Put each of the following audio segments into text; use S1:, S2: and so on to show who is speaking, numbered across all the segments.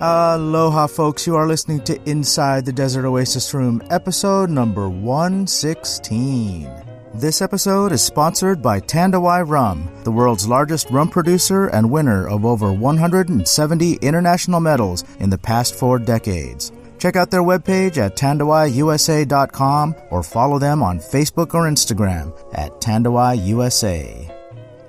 S1: Aloha, folks. You are listening to Inside the Desert Oasis Room, episode number 116. This episode is sponsored by Tandawai Rum, the world's largest rum producer and winner of over 170 international medals in the past 4 decades. Check out their webpage at tandawaiusa.com or follow them on Facebook or Instagram at tandawaiusa.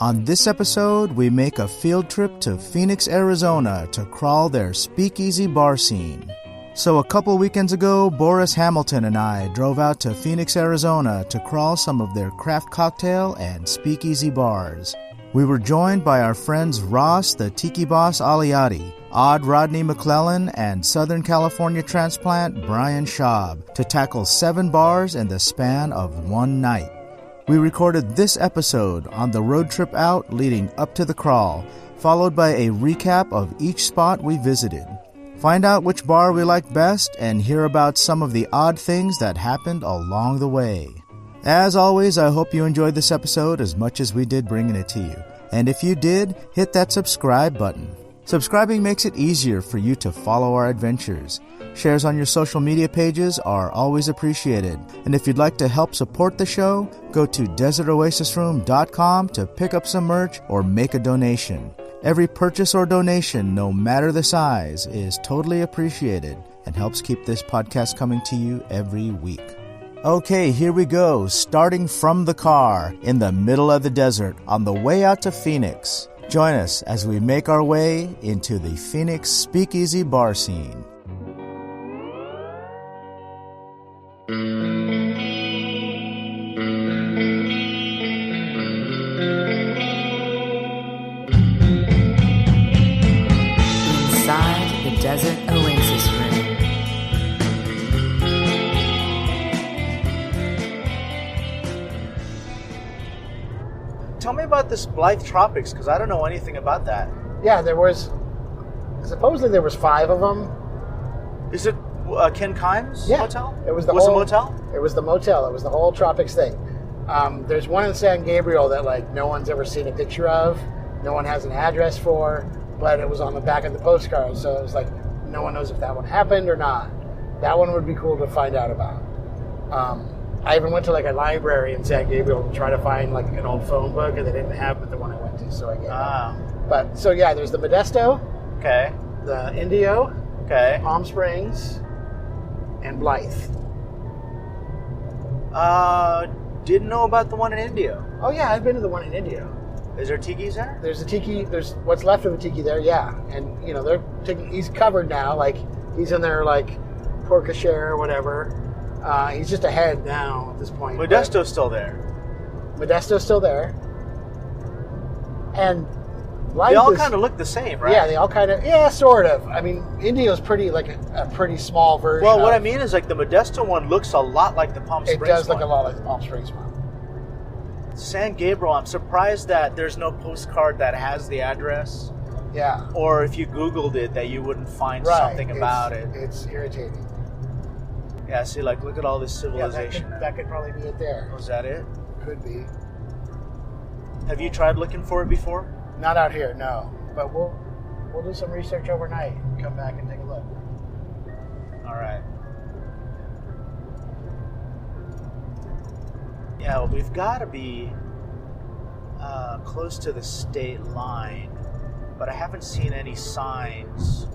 S1: On this episode, we make a field trip to Phoenix, Arizona to crawl their Speakeasy bar scene. So a couple weekends ago, Boris Hamilton and I drove out to Phoenix, Arizona to crawl some of their craft cocktail and speakeasy bars. We were joined by our friends Ross, the Tiki Boss Aliotti, Odd Rodney McLellan, and Southern California transplant Brian Schaub to tackle 7 bars in the span of one night. We recorded this episode on the road trip out leading up to the crawl, followed by a recap of each spot we visited. Find out which bar we liked best and hear about some of the odd things that happened along the way. As always, I hope you enjoyed this episode as much as we did bringing it to you. And if you did, hit that subscribe button. Subscribing makes it easier for you to follow our adventures. Shares on your social media pages are always appreciated. And if you'd like to help support the show, go to desertoasisroom.com to pick up some merch or make a donation. Every purchase or donation, no matter the size, is totally appreciated and helps keep this podcast coming to you every week. Okay, here we go, starting from the car in the middle of the desert on the way out to Phoenix. Join us as we make our way into the Phoenix Speakeasy bar scene.
S2: Inside the Desert Oasis Room.
S1: Tell me about this Blythe Tropics, because I don't know anything about that.
S3: Yeah, supposedly there was 5 of them.
S1: Is it Ken Kimes' hotel?
S3: It was the
S1: whole...
S3: whole
S1: motel?
S3: It was the motel. It was the whole Tropics thing. There's one in San Gabriel that no one's ever seen a picture of, no one has an address for, but it was on the back of the postcard, so it was no one knows if that one happened or not. That one would be cool to find out about. I even went to a library in San Gabriel to try to find an old phone book, and they didn't have the one I went to, so I gave it. But so yeah, there's the Modesto,
S1: okay,
S3: the Indio,
S1: okay,
S3: Palm Springs, and Blythe.
S1: Didn't know about the one in Indio.
S3: Oh yeah, I've been to the one in Indio.
S1: Is there tikis there?
S3: There's a tiki. There's what's left of the tiki there. Yeah, and they're taking. He's covered now. He's in there porte cochere or whatever. He's just ahead now at this point.
S1: Modesto's still there.
S3: Modesto's still there. And Blythe
S1: they all kind of look the same, right?
S3: Yeah, they all kind of, sort of. I mean, Indio's pretty, a pretty small version.
S1: Well, what I mean is, the Modesto one looks a lot like the Palm Springs one.
S3: It does look a lot like the Palm Springs one.
S1: San Gabriel, I'm surprised that there's no postcard that has the address.
S3: Yeah.
S1: Or if you Googled it, that you wouldn't find something about it.
S3: It's irritating.
S1: Yeah, see, look at all this civilization.
S3: Yeah, that could probably be it there.
S1: Was that it?
S3: Could be.
S1: Have you tried looking for it before?
S3: Not out here, no. But we'll do some research overnight and come back and take a look.
S1: All right. Yeah, well, we've got to be close to the state line, but I haven't seen any signs.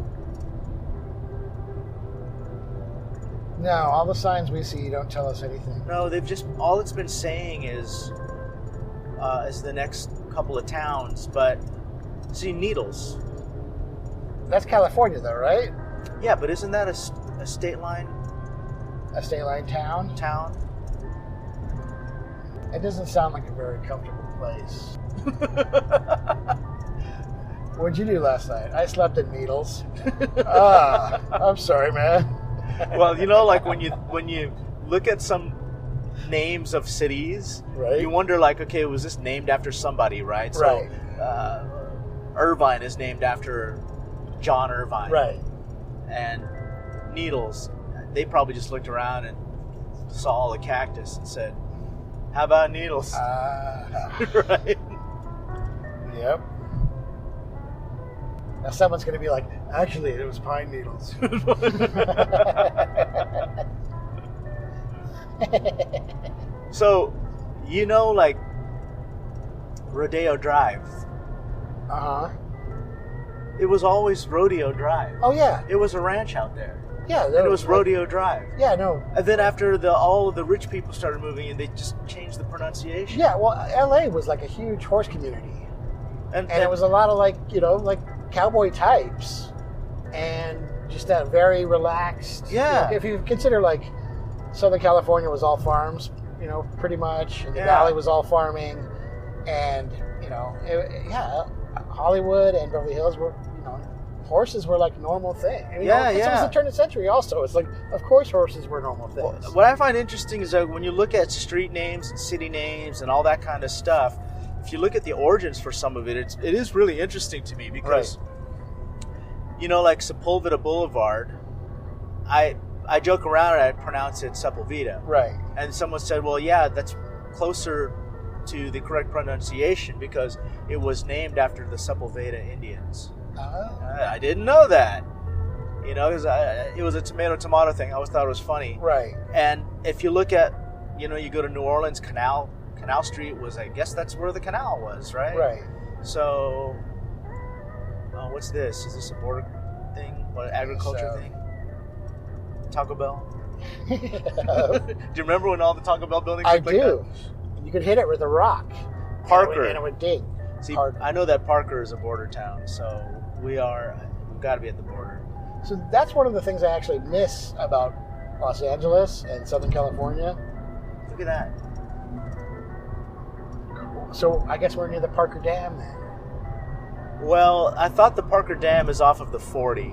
S3: No, all the signs we see don't tell us anything.
S1: No, all it's been saying is the next couple of towns, but see, Needles.
S3: That's California, though, right?
S1: Yeah, but isn't that a state line?
S3: A state line town? It doesn't sound like a very comfortable place. What'd you do last night? I slept at Needles. I'm sorry, man.
S1: Well, when you look at some names of cities,
S3: right,
S1: you wonder okay, was this named after somebody, right?
S3: Right.
S1: So Irvine is named after John Irvine.
S3: Right.
S1: And Needles, they probably just looked around and saw all the cactus and said, how about Needles? Right.
S3: Yep. Now someone's going to be like, actually, it was pine needles.
S1: So, like Rodeo Drive.
S3: Uh-huh.
S1: It was always Rodeo Drive.
S3: Oh, yeah.
S1: It was a ranch out there.
S3: Yeah.
S1: And it was Rodeo Drive.
S3: Yeah, no.
S1: And then after all of the rich people started moving in, they just changed the pronunciation.
S3: Yeah, well, L.A. was like a huge horse community. And it was a lot of like cowboy types. And just that very relaxed.
S1: Yeah.
S3: If you consider like Southern California was all farms, pretty much. And the Valley was all farming. And, Hollywood and Beverly Hills were, horses were like normal thing. It was the turn of the century also. It's like, of course horses were normal things.
S1: Well, what I find interesting is that when you look at street names and city names and all that kind of stuff, if you look at the origins for some of it, it is really interesting to me because, like Sepulveda Boulevard, I joke around and I pronounce it Sepulveda.
S3: Right. And
S1: someone said, well, yeah, that's closer to the correct pronunciation because it was named after the Sepulveda Indians.
S3: Oh.
S1: I didn't know that. Because it was a tomato thing. I always thought it was funny.
S3: Right.
S1: And if you look at, you go to New Orleans, Canal Street was, I guess that's where the canal was, right?
S3: Right.
S1: So, what's this? Is this a border thing? What, agriculture thing? Taco Bell? Do you remember when all the Taco Bell buildings
S3: I
S1: looked
S3: do.
S1: like that?
S3: You could hit it with a rock.
S1: Parker.
S3: And it would ding.
S1: See,
S3: Parker.
S1: I know that Parker is a border town, so we've got to be at the border.
S3: So that's one of the things I actually miss about Los Angeles and Southern California.
S1: Look at that.
S3: So I guess we're near the Parker Dam then.
S1: Well, I thought the Parker Dam is off of the 40.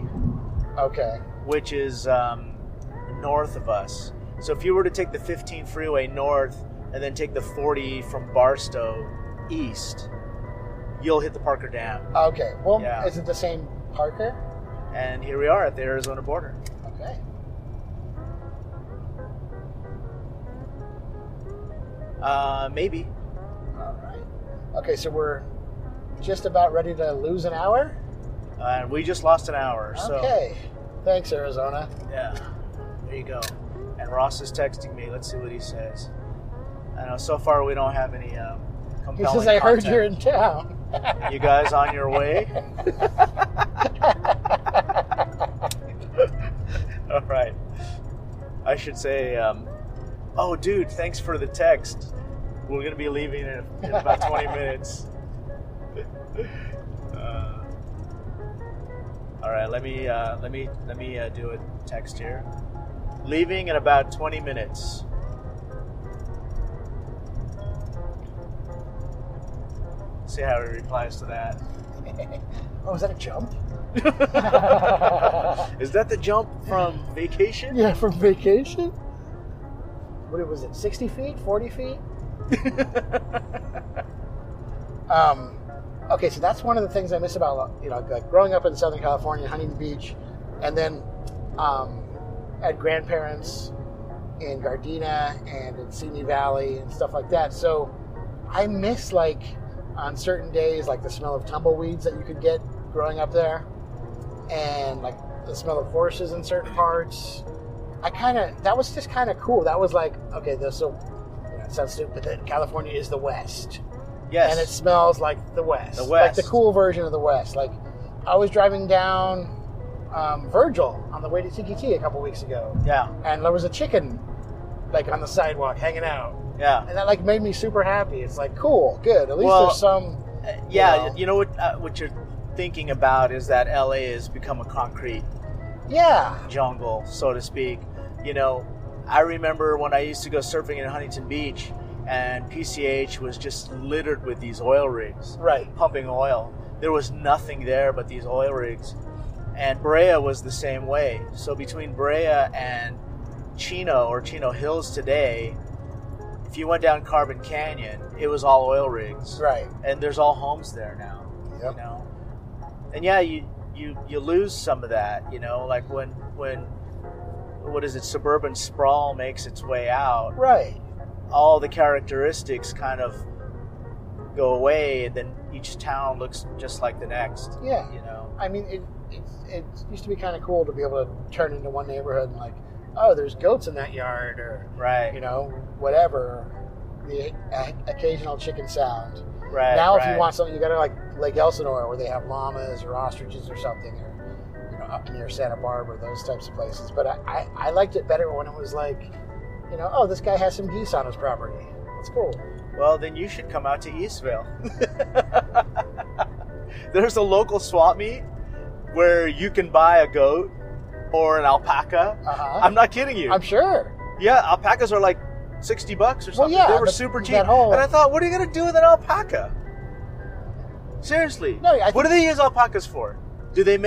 S3: Okay.
S1: Which is north of us. So if you were to take the 15 freeway north and then take the 40 from Barstow east, you'll hit the Parker Dam.
S3: Okay. Well, is it the same Parker?
S1: And here we are at the Arizona border.
S3: Okay.
S1: Maybe.
S3: All right. Okay, so we're just about ready to lose an hour?
S1: And we just lost an hour.
S3: Okay. Thanks, Arizona.
S1: Yeah. There you go. And Ross is texting me. Let's see what he says. I know so far we don't have any compelling
S3: He says, I heard
S1: content.
S3: you're in town.
S1: You guys on your way? All right. I should say, oh, dude, thanks for the text. We're going to be leaving in about 20 minutes. All right, let me do a text here. Leaving in about 20 minutes. See how he replies to that.
S3: Oh, is that a jump?
S1: Is that the jump from Vacation?
S3: Yeah, from Vacation? What was it, 60 feet, 40 feet? Okay, so that's one of the things I miss about, like growing up in Southern California, Huntington Beach, and then had grandparents in Gardena and in Simi Valley and stuff like that. So I miss, like, on certain days, like the smell of tumbleweeds that you could get growing up there, and like the smell of horses in certain parts. That was just kind of cool. That was like, okay, it sounds stupid, but California is the West.
S1: Yes.
S3: And it smells like the West.
S1: The West.
S3: Like the cool version of the West. Like, I was driving down Virgil on the way to Tiki a couple weeks ago.
S1: Yeah.
S3: And there was a chicken, like, on the sidewalk hanging out.
S1: Yeah.
S3: And that, like, made me super happy. It's like, cool, good. At least there's some...
S1: Yeah, you know what you're thinking about is that LA has become a concrete jungle, so to speak. I remember when I used to go surfing in Huntington Beach, and PCH was just littered with these oil rigs,
S3: right,
S1: pumping oil. There was nothing there but these oil rigs. And Brea was the same way. So between Brea and Chino or Chino Hills today, if you went down Carbon Canyon, it was all oil rigs.
S3: Right.
S1: And there's all homes there now.
S3: Yep.
S1: And yeah, you lose some of that, like when what is it, suburban sprawl makes its way out.
S3: Right.
S1: All the characteristics kind of go away, and then each town looks just like the next.
S3: Yeah.
S1: You know?
S3: I mean, it used to be kind of cool to be able to turn into one neighborhood and like, oh, there's goats in that yard, or,
S1: Right.
S3: you know, whatever. The occasional chicken sound.
S1: Right.
S3: Now, if
S1: right.
S3: you want something, you go to like Lake Elsinore where they have llamas or ostriches or something, or, you know, up near Santa Barbara, those types of places. But I liked it better when it was like, you know, oh, this guy has some geese on his property. That's cool.
S1: Well, then you should come out to Eastville. There's a local swap meet where you can buy a goat or an alpaca.
S3: Uh-huh.
S1: I'm not kidding you.
S3: I'm sure.
S1: Yeah, alpacas are like $60 or something.
S3: Well, yeah,
S1: they were
S3: but
S1: super cheap.
S3: that whole-
S1: And I thought, what are you going to do with an alpaca? Seriously.
S3: No, I
S1: what
S3: think-
S1: do they use alpacas for? Do they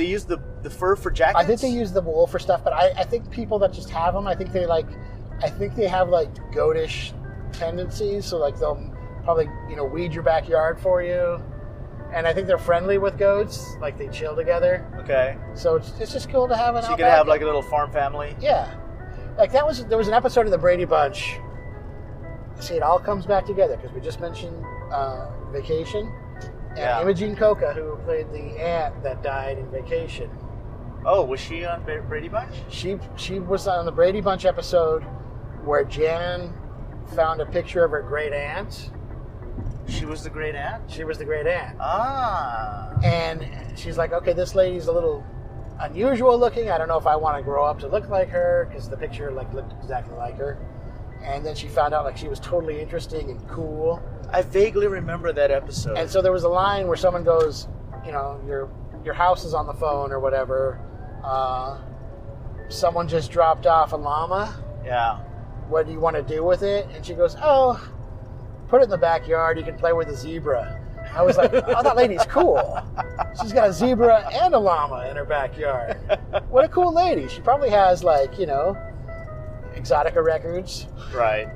S1: use the fur for jackets?
S3: I think they use the wool for stuff, but I think people that just have them, I think they have like goatish tendencies. So like they'll probably, you know, weed your backyard for you. And I think they're friendly with goats, like they chill together.
S1: Okay.
S3: So it's just cool to have an
S1: So you
S3: alpaca.
S1: can have like a little farm family?
S3: Yeah. Like there was an episode of the Brady Bunch. See, it all comes back together because we just mentioned Vacation. And
S1: Yeah.
S3: Imogene Coca, who played the aunt that died in Vacation.
S1: Oh, was she on Brady Bunch?
S3: She was on the Brady Bunch episode where Jan found a picture of her great aunt.
S1: She was the great aunt?
S3: She was the great aunt.
S1: Ah.
S3: And she's like, okay, this lady's a little unusual looking. I don't know if I want to grow up to look like her, because the picture like looked exactly like her. And then she found out like she was totally interesting and cool.
S1: I vaguely remember that episode.
S3: And so there was a line where someone goes, you know, your house is on the phone or whatever. Someone just dropped off a llama.
S1: Yeah.
S3: What do you want to do with it? And she goes, oh, put it in the backyard. You can play with a zebra. I was like, oh, that lady's cool. She's got a zebra and a llama in her backyard. What a cool lady. She probably has, like, you know, Exotica records.
S1: Right.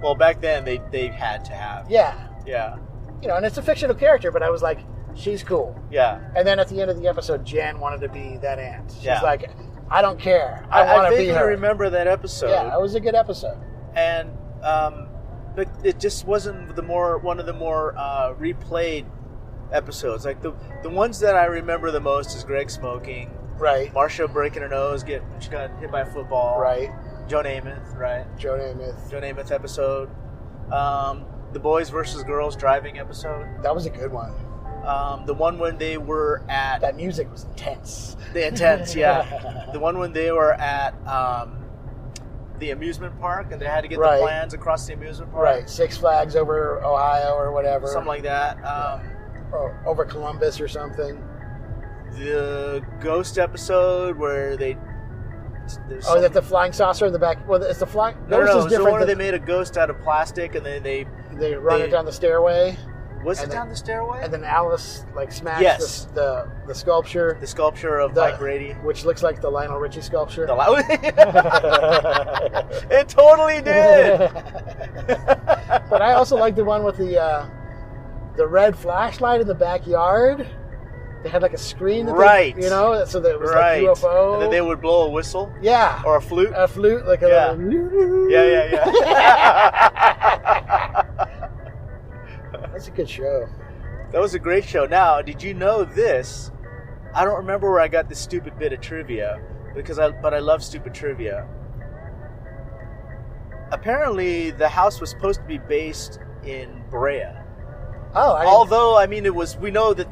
S1: Well, back then they had to have.
S3: Yeah.
S1: Yeah.
S3: You know, and it's a fictional character, but I was like, she's cool.
S1: Yeah.
S3: And then at the end of the episode, Jan wanted to be that aunt. She's
S1: Yeah.
S3: like, I don't care. I want to be
S1: vaguely
S3: her.
S1: remember that episode.
S3: Yeah, it was a good episode.
S1: And but it just wasn't one of the more replayed episodes. Like the ones that I remember the most is Greg smoking,
S3: Right.
S1: Marsha breaking her nose, she got hit by a football,
S3: Right.
S1: Joe Namath, right?
S3: Joe Namath.
S1: Joe Namath episode, the boys versus girls driving episode,
S3: That was a good one.
S1: the one when they were at
S3: That music was intense.
S1: the intense, yeah, the one when they were at the amusement park and they had to get
S3: Right.
S1: the plans across the amusement park,
S3: Right. Six Flags over Ohio or whatever.
S1: something like that.
S3: Or over Columbus or something.
S1: The ghost episode where
S3: Oh, that the flying saucer in the back. Well, it's the flying.
S1: no,
S3: Ghost is
S1: it's the
S3: different.
S1: one where
S3: than-
S1: they made a ghost out of plastic and then they
S3: run it down the stairway,
S1: was it
S3: and
S1: down the stairway?
S3: and then Alice like smacks
S1: Yes.
S3: the sculpture,
S1: The sculpture of
S3: the-
S1: Mike Brady.
S3: which looks like the Lionel Richie sculpture.
S1: It totally did.
S3: But I also like the one with the red flashlight in the backyard. They had like a screen, that
S1: Right.
S3: you know, so that it was
S1: Right.
S3: like UFO.
S1: And then they would blow a whistle
S3: yeah,
S1: or a flute.
S3: a flute, like a
S1: Yeah.
S3: little.
S1: Yeah.
S3: That's a good show.
S1: That was a great show. Now, did you know this? I don't remember where I got this stupid bit of trivia but I love stupid trivia. Apparently, the house was supposed to be based in Brea.
S3: Oh,
S1: Although, I mean, we know that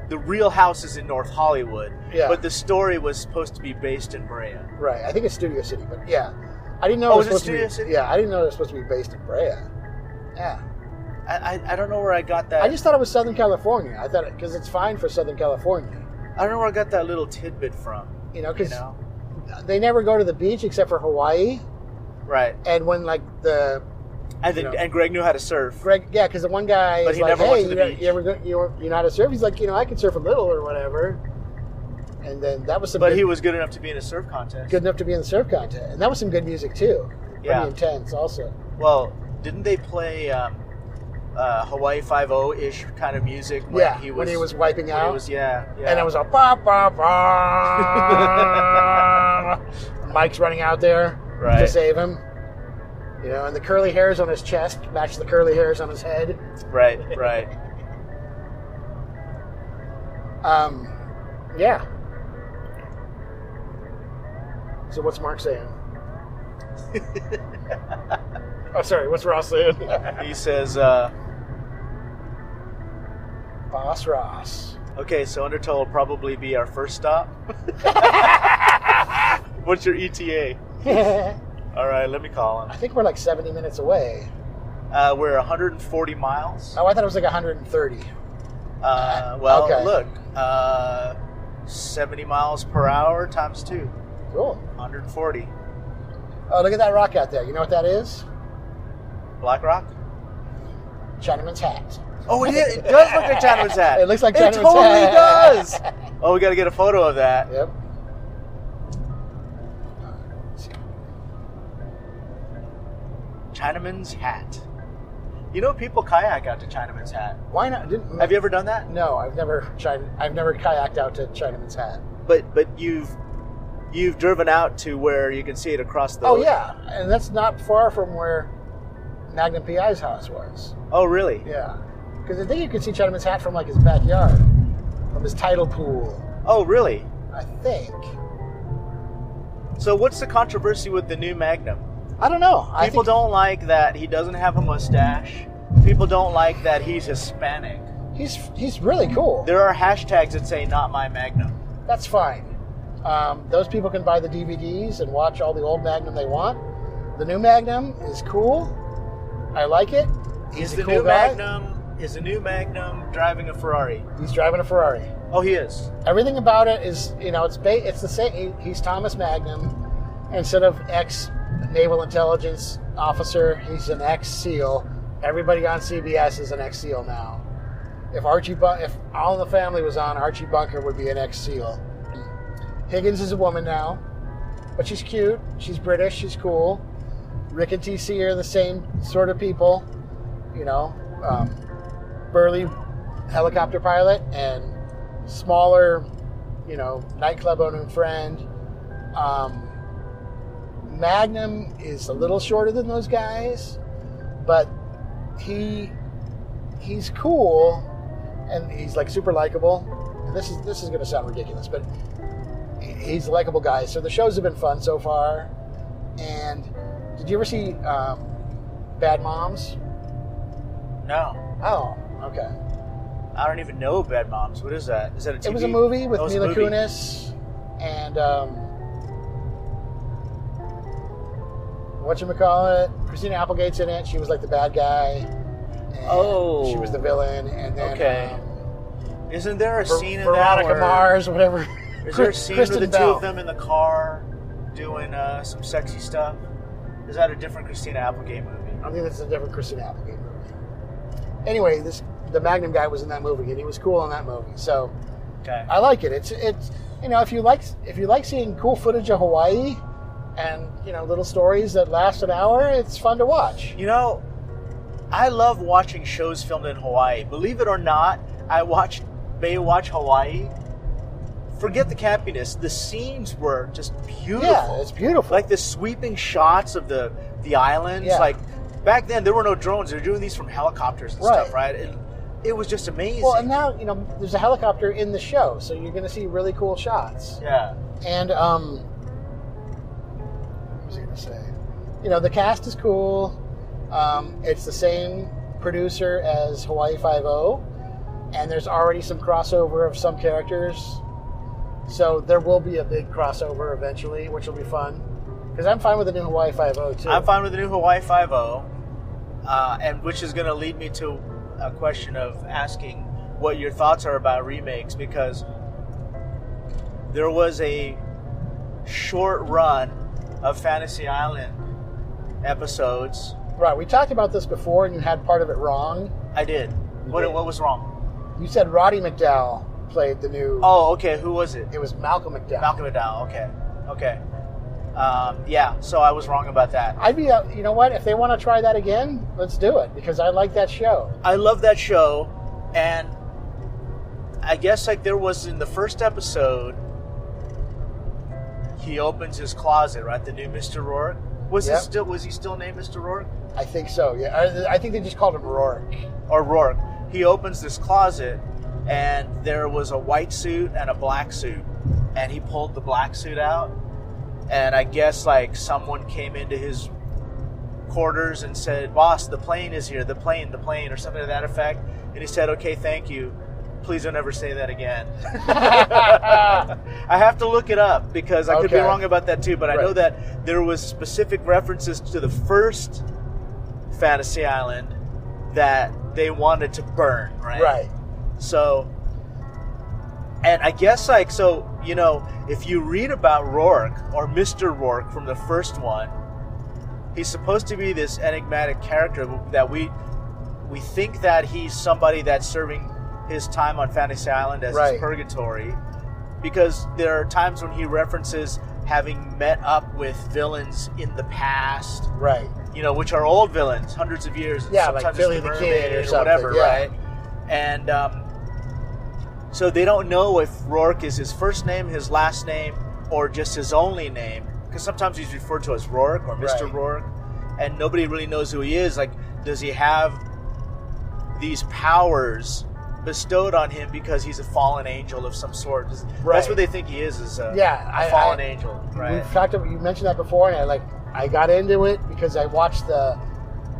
S1: the real house is in North Hollywood,
S3: Yeah.
S1: but the story was supposed to be based in Brea.
S3: right. I think it's Studio City, but yeah, I didn't know.
S1: Oh,
S3: it was
S1: is it
S3: supposed to be.
S1: Studio City?
S3: Yeah, I didn't know it was supposed to be based in Brea. Yeah,
S1: I don't know where I got that.
S3: I just thought it was Southern California. I thought because it's fine for Southern California,
S1: I don't know where I got that little tidbit from.
S3: you know, because
S1: You know?
S3: they never go to the beach except for Hawaii,
S1: Right.
S3: and when like the
S1: And then,
S3: You know.
S1: and Greg knew how to surf.
S3: Greg, yeah, because the one guy
S1: But
S3: is
S1: he
S3: like,
S1: never
S3: hey,
S1: went to the
S3: you
S1: beach.
S3: ever go, you know how to surf? He's like, you know, I can surf a little or whatever. And then that was some
S1: But
S3: good,
S1: he was good enough to be in a surf contest.
S3: good enough to be in the surf contest, and that was some good music too. Pretty
S1: Yeah.
S3: intense, also.
S1: Well, didn't they play Hawaii 5-0-ish kind of music when
S3: Yeah,
S1: he was
S3: when he was wiping
S1: when
S3: out.
S1: He was, yeah.
S3: And it was a ba ba ba. Mike's running out there
S1: Right.
S3: to save him. You know, and the curly hairs on his chest match the curly hairs on his head.
S1: Right.
S3: Yeah. So what's Mark saying? Oh, sorry. What's Ross saying?
S1: He says,
S3: Boss Ross.
S1: okay, so Undertow will probably be our first stop. What's your ETA? All right, let me call him.
S3: I think we're like 70 minutes away.
S1: We're 140 miles.
S3: Oh, I thought it was like 130.
S1: Well,
S3: okay.
S1: Look, 70 miles per hour times 2.
S3: Cool.
S1: 140.
S3: Oh, look at that rock out there. You know what that is?
S1: Black Rock?
S3: Chinaman's hat.
S1: Oh, it does look like Chinaman's hat.
S3: It looks like
S1: It
S3: Chinaman's
S1: totally
S3: hat.
S1: does. Oh, we got to get a photo of that.
S3: Yep.
S1: Chinaman's hat. You know, people kayak out to Chinaman's hat.
S3: Why not?
S1: Have you ever done that?
S3: No, I've never kayaked out to Chinaman's hat.
S1: But you've driven out to where you can see it across the
S3: Oh
S1: ocean.
S3: yeah, and that's not far from where Magnum PI's house was.
S1: Oh, really?
S3: Yeah, because I think you could see Chinaman's hat from like his backyard, from his tidal pool.
S1: Oh, really?
S3: I think.
S1: So what's the controversy with the new Magnum?
S3: I don't know.
S1: People don't like that he doesn't have a mustache. People don't like that he's Hispanic.
S3: He's really cool.
S1: There are hashtags that say "Not my Magnum."
S3: That's fine. Those people can buy the DVDs and watch all the old Magnum they want. The new Magnum is cool. I like it. He's a cool guy.
S1: Is the new Magnum driving a Ferrari?
S3: He's driving a Ferrari.
S1: Oh, he is.
S3: Everything about it is, it's the same. He's Thomas Magnum. Instead of ex-naval intelligence officer, he's an ex-SEAL. Everybody on CBS is an ex-SEAL now. If All in the Family was on, Archie Bunker would be an ex-SEAL. Higgins is a woman now, but she's cute. She's British. She's cool. Rick and TC are the same sort of people. Burly helicopter pilot and smaller, nightclub owner friend. Magnum is a little shorter than those guys, but he's cool and he's like super likable. And this is going to sound ridiculous, but he's a likable guy. So the shows have been fun so far. And did you ever see Bad Moms?
S1: No.
S3: Oh, okay.
S1: I don't even know Bad Moms. What is that? Is that a TV?
S3: It was a movie with
S1: Oh, it was
S3: Mila
S1: a movie.
S3: Kunis and whatchamacallit, Christina Applegate's in it. She was like the bad guy. And she was the villain. And then
S1: okay. Isn't there a scene in that
S3: Veronica
S1: where
S3: Mars, whatever.
S1: Is there a scene
S3: Kristen
S1: with the two
S3: Bell.
S1: of them in the car doing some sexy stuff? Is that a different Christina Applegate movie?
S3: I think that's a different Christina Applegate movie. Anyway, the Magnum guy was in that movie, and he was cool in that movie. So
S1: Okay.
S3: I like it. It's if you like seeing cool footage of Hawaii and little stories that last an hour, it's fun to watch.
S1: I love watching shows filmed in Hawaii. Believe it or not, I watched Baywatch Hawaii. Forget the campiness. The scenes were just beautiful.
S3: Yeah, it's beautiful.
S1: Like the sweeping shots of the islands.
S3: Yeah.
S1: Like back then, there were no drones. They were doing these from helicopters and stuff, right? And it was just amazing.
S3: Well, and now there's a helicopter in the show, so you're going to see really cool shots.
S1: Yeah.
S3: And what was I going to say? The cast is cool. It's the same producer as Hawaii Five-0, and there's already some crossover of some characters. So there will be a big crossover eventually, which will be fun. Because I'm fine with the new Hawaii Five-0 too.
S1: I'm fine with the new Hawaii Five-0, and which is going to lead me to a question of asking what your thoughts are about remakes, because there was a short run of Fantasy Island episodes.
S3: Right, we talked about this before, and you had part of it wrong.
S1: I did. What was wrong?
S3: You said Roddy McDowell played the new...
S1: Oh, okay. Who was it?
S3: It was Malcolm McDowell.
S1: Malcolm McDowell. Okay. Yeah, so I was wrong about that.
S3: I'd be, you know what? If they want to try that again, let's do it, because I like that show.
S1: I love that show, and I guess there was in the first episode, he opens his closet, right? The new Mr. Rourke. Was he still named Mr. Rourke?
S3: I think so. Yeah, I think they just called him Rourke.
S1: Or Rourke. He opens this closet, and there was a white suit and a black suit, and he pulled the black suit out, and I guess like someone came into his quarters and said, "Boss, the plane is here. The plane," or something to that effect. And he said, "Okay, thank you. Please don't ever say that again." I have to look it up because I could be wrong about that too, but I know that there was specific references to the first Fantasy Island that they wanted to burn, right?
S3: Right.
S1: So, and I guess like, so, you know, if you read about Rourke or Mr. Rourke from the first one, he's supposed to be this enigmatic character that we think that he's somebody that's serving his time on Fantasy Island as his purgatory, because there are times when he references having met up with villains in the past,
S3: right?
S1: You know, which are old villains, hundreds of years.
S3: Yeah, like Billy the Kid or something,
S1: whatever, right? And so they don't know if Rourke is his first name, his last name, or just his only name, because sometimes he's referred to as Rourke or Mr. Rourke, and nobody really knows who he is. Like, does he have these powers bestowed on him because he's a fallen angel of some sort? That's what they think he is a fallen angel, right?
S3: You mentioned that before, and I got into it because I watched the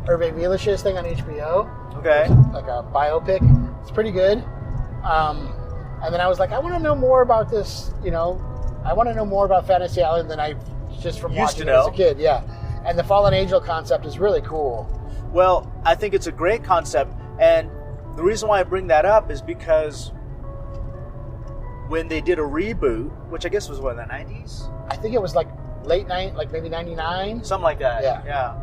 S3: Hervé Villechaize thing on HBO.
S1: Okay.
S3: Like a biopic. It's pretty good. And then I was like, I want to know more about this, you know. I want to know more about Fantasy Island than I just from watching it as a kid. Yeah. And the fallen angel concept is really cool.
S1: Well, I think it's a great concept, and the reason why I bring that up is because when they did a reboot, which I guess was in the 90s?
S3: I think it was like maybe 99?
S1: Something like that.
S3: Yeah.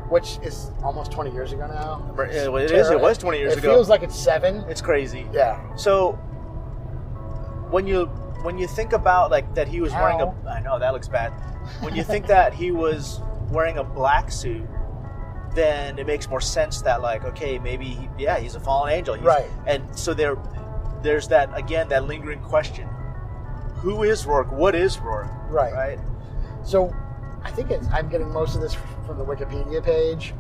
S3: Which is almost 20 years ago now.
S1: It was 20 years ago.
S3: It feels like it's 7.
S1: It's crazy.
S3: Yeah.
S1: So when you think about like that he was wearing I know that looks bad. When you think that he was wearing a black suit, then it makes more sense that like, okay, maybe he's a fallen angel.
S3: Right.
S1: And so there's that, again, that lingering question. Who is Rourke? What is Rourke? Right.
S3: So I think I'm getting most of this from the Wikipedia page,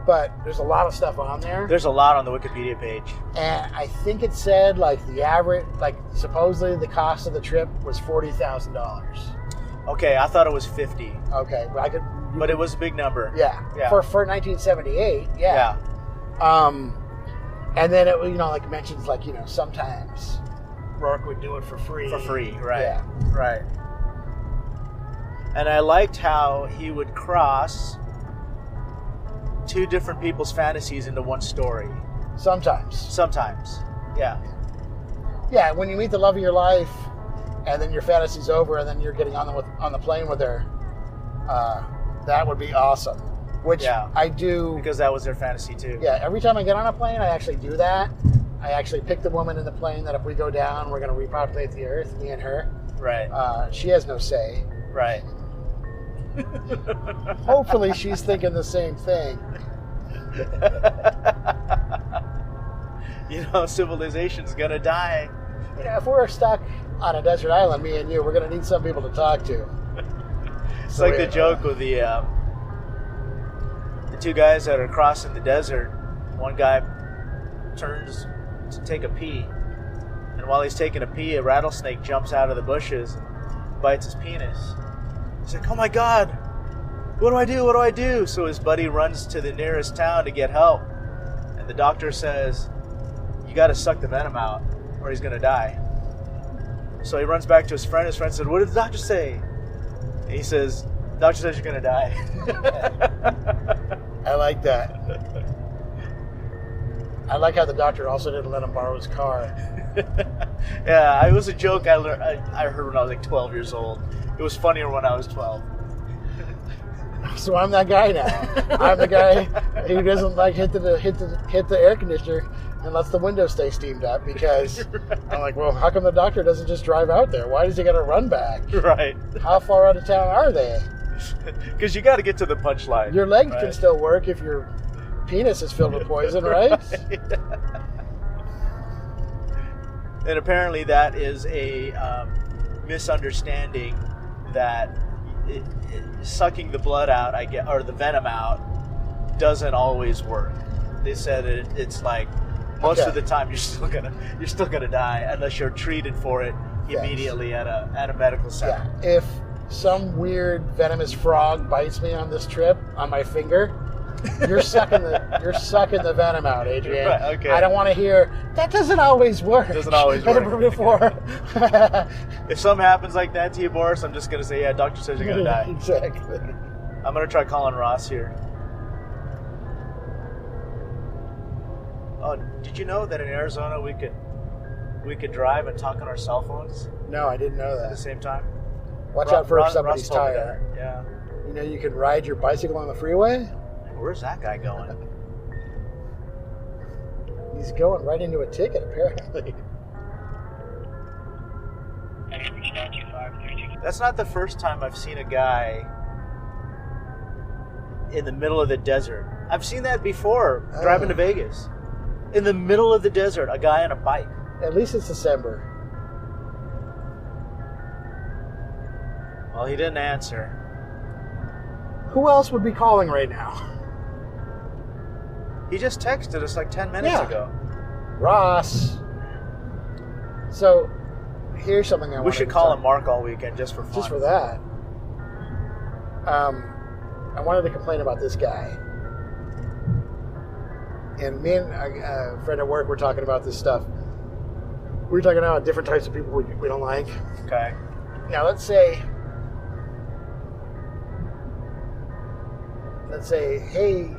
S3: but there's a lot of stuff on there.
S1: There's a lot on the Wikipedia page. And
S3: I think it said like the average, like supposedly the cost of the trip was $40,000.
S1: Okay, I thought it was 50.
S3: Okay,
S1: but it was a big number.
S3: Yeah. For 1978, yeah. And then it, you know, like mentions like, you know, sometimes Rourke would do it for free.
S1: Right.
S3: Yeah.
S1: Right. And I liked how he would cross two different people's fantasies into one story.
S3: Sometimes.
S1: Yeah.
S3: Yeah, when you meet the love of your life, and then your fantasy's over, and then you're getting on the plane with her, that would be awesome. Which I do.
S1: Because that was their fantasy too.
S3: Yeah, every time I get on a plane, I actually do that. I actually pick the woman in the plane that if we go down, we're going to repopulate the earth, me and her.
S1: Right.
S3: She has no say.
S1: Right.
S3: Hopefully she's thinking the same thing.
S1: You know, civilization's going to die.
S3: You know, if we're stuck on a desert island, me and you, we're going to need some people to talk to.
S1: It's like the joke with the two guys that are crossing the desert. One guy turns to take a pee, and while he's taking a pee, a rattlesnake jumps out of the bushes and bites his penis. He's like, "Oh my God, what do I do? What do I do?" So his buddy runs to the nearest town to get help, and the doctor says, "You got to suck the venom out, or he's going to die." So he runs back to his friend. His friend said, "What did the doctor say?" And he says, "The doctor says you're going to die."
S3: I like that. I like how the doctor also didn't let him borrow his car.
S1: Yeah, it was a joke I heard when I was like 12 years old. It was funnier when I was 12.
S3: So I'm that guy now. I'm the guy who doesn't like hit the air conditioner and lets the window stay steamed up, because I'm like, well, how come the doctor doesn't just drive out there? Why does he got to run back?
S1: Right.
S3: How far out of town are they?
S1: Because you got to get to the punchline.
S3: Your legs can still work if your penis is filled with poison, right?
S1: And apparently that is a misunderstanding that
S4: sucking the blood out, or the venom out, doesn't always work. They said it's like most of the time you're still gonna die unless you're treated for it immediately at a medical center.
S3: Yeah. If some weird venomous frog bites me on this trip on my finger, you're sucking the venom out, Adrian.
S4: Right, okay.
S3: I don't want to hear that. Doesn't always work.
S4: Doesn't always work.
S3: Before.
S4: If something happens like that to you, Boris, I'm just gonna say, yeah, doctor says you're gonna die.
S3: Exactly.
S4: I'm gonna try calling Ross here. Oh, did you know that in Arizona we could drive and talk on our cell phones
S3: No, I didn't know
S4: at the
S3: that.
S4: same time?
S3: Watch out for
S4: Ross
S3: somebody's
S4: told me
S3: tire.
S4: that. Yeah.
S3: You know, you can ride your bicycle on the freeway.
S4: Where's that guy going?
S3: He's going right into a ticket, apparently.
S4: That's not the first time I've seen a guy in the middle of the desert. I've seen that before, driving to Vegas. In the middle of the desert, a guy on a bike.
S3: At least it's December.
S4: Well, he didn't answer.
S3: Who else would be calling right now?
S4: He just texted us like 10 minutes ago.
S3: Ross. So, here's something I want to
S4: We should call him Mark all weekend just for fun.
S3: Just for that. I wanted to complain about this guy. And me and a friend at work were talking about this stuff. We were talking about different types of people we don't like.
S4: Okay.
S3: Now, let's say, hey,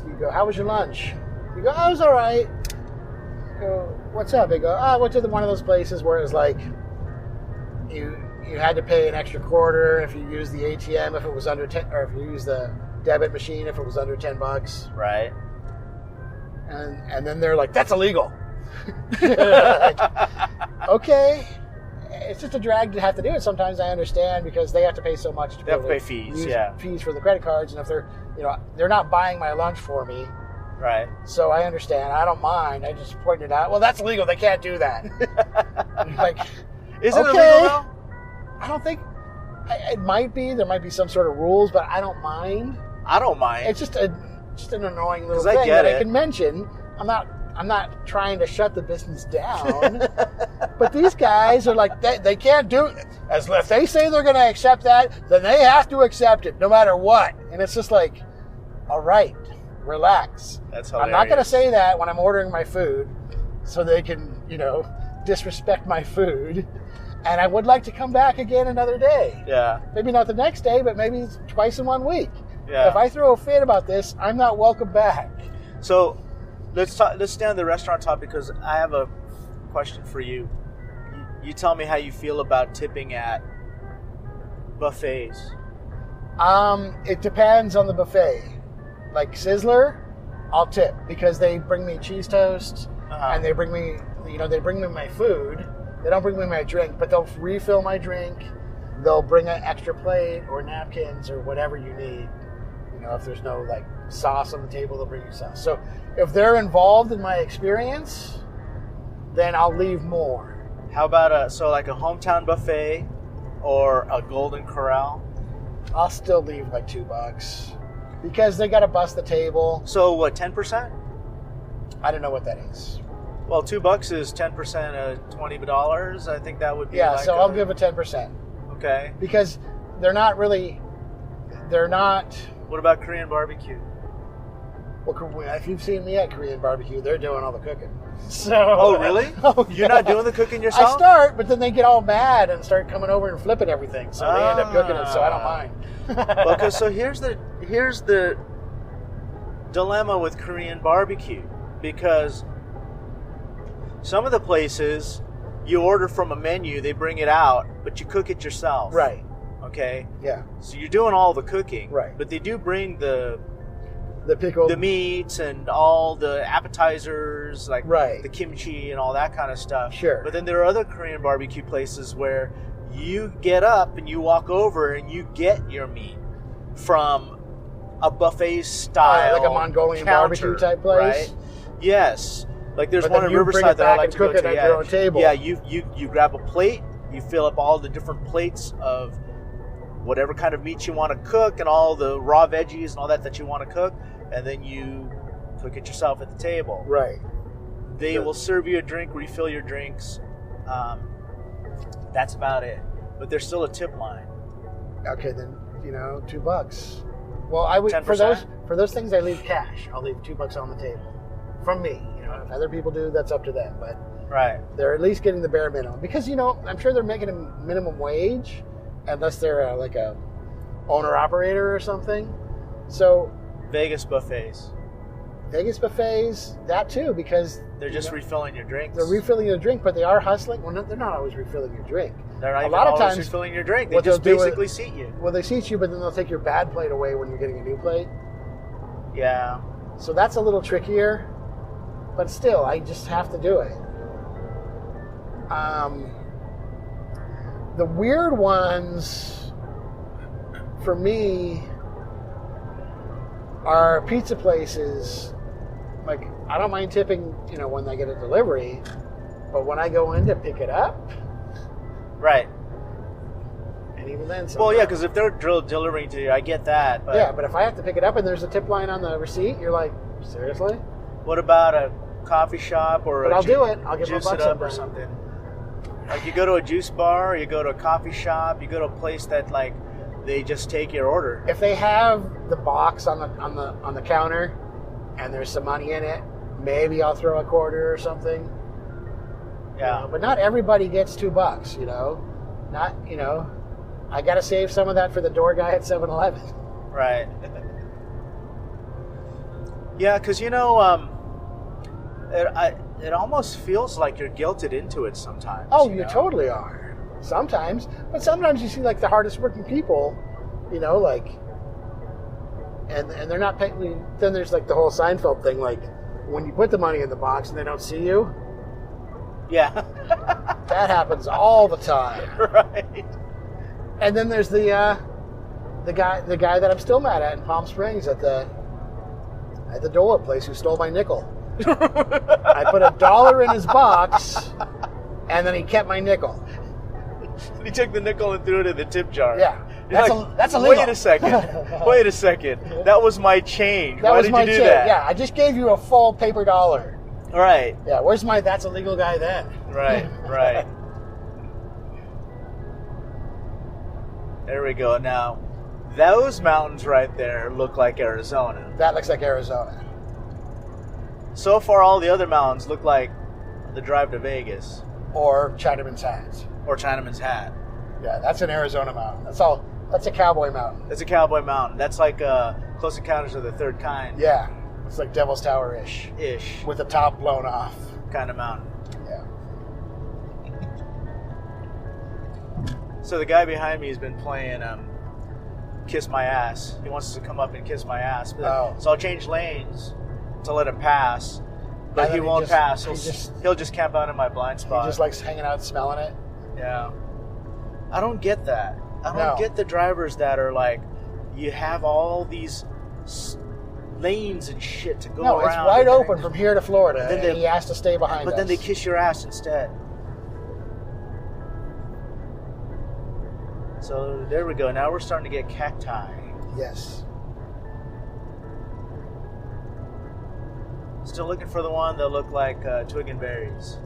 S3: you go, how was your lunch? You go, oh, it was all right. You go, what's up? They go, I went to one of those places where it's like you had to pay an extra quarter if you use the ATM if it was under 10, or if you use the debit machine if it was under $10.
S4: Right.
S3: And then they're like, that's illegal. Like, okay. It's just a drag to have to do it. Sometimes I understand because they have to pay so much to
S4: They have to pay fees,
S3: fees for the credit cards, and if they're not buying my lunch for me.
S4: Right.
S3: So I understand. I don't mind. I just pointed out, well, that's illegal. They can't do that. Like,
S4: is it
S3: okay.
S4: illegal now?
S3: I don't think it might be. There might be some sort of rules, but I don't mind.
S4: I don't mind.
S3: It's just an annoying little
S4: 'Cause I
S3: thing
S4: get
S3: that
S4: it.
S3: I can mention. I'm not trying to shut the business down, but these guys are like, they can't do it. If they say they're going to accept that, then they have to accept it no matter what. And it's just like, all right, relax.
S4: That's hilarious.
S3: I'm not going to say that when I'm ordering my food so they can, disrespect my food. And I would like to come back again another day.
S4: Yeah.
S3: Maybe not the next day, but maybe twice in 1 week.
S4: Yeah.
S3: If I throw a fit about this, I'm not welcome back.
S4: So let's stay on the restaurant topic because I have a question for you. You tell me how you feel about tipping at buffets.
S3: It depends on the buffet. Like Sizzler, I'll tip because they bring me cheese toast and they bring me, my food. They don't bring me my drink, but they'll refill my drink. They'll bring an extra plate or napkins or whatever you need. If there's no sauce on the table, they'll bring you sauce. So if they're involved in my experience, then I'll leave more.
S4: How about a hometown buffet or a Golden Corral?
S3: I'll still leave $2 because they got to bust the table.
S4: So what, 10%?
S3: I don't know what that is.
S4: Well, $2 is 10% of $20. I think that would be
S3: so I'll give it 10%.
S4: Okay.
S3: Because they're not.
S4: What about Korean barbecue?
S3: Well, if you've seen me at Korean barbecue, they're doing all the cooking. So.
S4: Oh, really?
S3: Oh,
S4: You're not doing the cooking yourself?
S3: I start, but then they get all mad and start coming over and flipping everything. So they end up cooking it. So I don't mind.
S4: Well, so here's the dilemma with Korean barbecue, because some of the places you order from a menu, they bring it out, but you cook it yourself.
S3: Right.
S4: Okay.
S3: Yeah.
S4: So you're doing all the cooking.
S3: Right.
S4: But they do bring the
S3: pickle,
S4: the meats and all the appetizers, like
S3: right.
S4: the kimchi and all that kind of stuff.
S3: Sure.
S4: But then there are other Korean barbecue places where you get up and you walk over and you get your meat from a buffet style,
S3: like a Mongolian
S4: counter,
S3: barbecue type place.
S4: Right? Yes. Like there's
S3: But
S4: one
S3: then
S4: in
S3: you
S4: Riverside
S3: bring it
S4: that I
S3: back
S4: like
S3: and
S4: to go
S3: cook it
S4: to.
S3: at
S4: Yeah,
S3: your own table.
S4: Yeah, you grab a plate, you fill up all the different plates of whatever kind of meat you want to cook and all the raw veggies and all that you want to cook, and then you cook it yourself at the table.
S3: Right.
S4: They will serve you a drink, refill your drinks. That's about it. But there's still a tip line.
S3: Okay, then, $2. Well, I would
S4: 10%?
S3: for those things I leave cash. I'll leave $2 on the table. From me. If other people do, that's up to them. But
S4: Right.
S3: they're at least getting the bare minimum. Because, I'm sure they're making a minimum wage unless they're like a owner-operator or something. So
S4: Vegas buffets.
S3: That too, because
S4: They're just refilling your drinks.
S3: they're refilling your drink, but they are hustling. Well, they're not always refilling your drink.
S4: They're not
S3: a
S4: even
S3: lot of
S4: always
S3: times,
S4: refilling your drink. They
S3: what
S4: just
S3: they'll do
S4: basically seat you.
S3: Well, they seat you, but then they'll take your bad plate away when you're getting a new plate.
S4: Yeah.
S3: So that's a little trickier, but still, I just have to do it. The weird ones, for me, are pizza places. Like, I don't mind tipping, when they get a delivery, but when I go in to pick it up,
S4: Right.
S3: and even then,
S4: Well, yeah, because if they're delivering to you, I get that. But
S3: yeah, but if I have to pick it up and there's a tip line on the receipt, you're like, seriously?
S4: what about a coffee shop or
S3: But
S4: a
S3: I'll do it. I'll give
S4: juice
S3: my
S4: it
S3: bucks
S4: up or
S3: up
S4: something? Like you go to a juice bar, you go to a coffee shop, you go to a place that like they just take your order.
S3: If they have the box on the counter and there's some money in it, maybe I'll throw a quarter or something.
S4: Yeah.
S3: But not everybody gets $2, Not, I got to save some of that for the door guy at 7-Eleven.
S4: Right. Yeah, because it almost feels like you're guilted into it sometimes.
S3: Oh, you totally are. Sometimes. But sometimes you see like the hardest working people, like, and they're not paying. Then there's like the whole Seinfeld thing, like when you put the money in the box and they don't see you.
S4: Yeah.
S3: That happens all the time.
S4: Right.
S3: And then there's the guy that I'm still mad at in Palm Springs at the Dole Whip place who stole my nickel. I put $1 in his box, and then he kept my nickel.
S4: He took the nickel and threw it in the tip jar.
S3: Yeah, that's illegal.
S4: Wait a second. That was my change. Why did you do that?
S3: Yeah, I just gave you a full paper dollar.
S4: Right.
S3: Yeah, where's my that's illegal guy then?
S4: Right. There we go. Now, those mountains right there look like Arizona.
S3: That looks like Arizona.
S4: So far, all the other mountains look like the drive to Vegas.
S3: Or Chinaman's Hat.
S4: Or Chinaman's Hat.
S3: Yeah, that's an Arizona mountain. That's a cowboy mountain.
S4: It's a cowboy mountain. That's like Close Encounters of the Third Kind.
S3: Yeah, it's like Devil's Tower-ish. With the top blown off.
S4: Kind of mountain.
S3: Yeah.
S4: So the guy behind me has been playing Kiss My Ass. He wants us to come up and kiss my ass. So I'll change lanes to let him pass. But he won't pass. He'll just camp out in my blind spot.
S3: He just likes hanging out smelling it.
S4: Yeah. I don't get that. I don't get the drivers that are like, you have all these lanes and shit to go around.
S3: No, it's wide open from here to Florida, and he has to stay behind us.
S4: But then they kiss your ass instead. So there we go. Now we're starting to get cacti.
S3: Yes.
S4: Still looking for the one that look like twig and berries.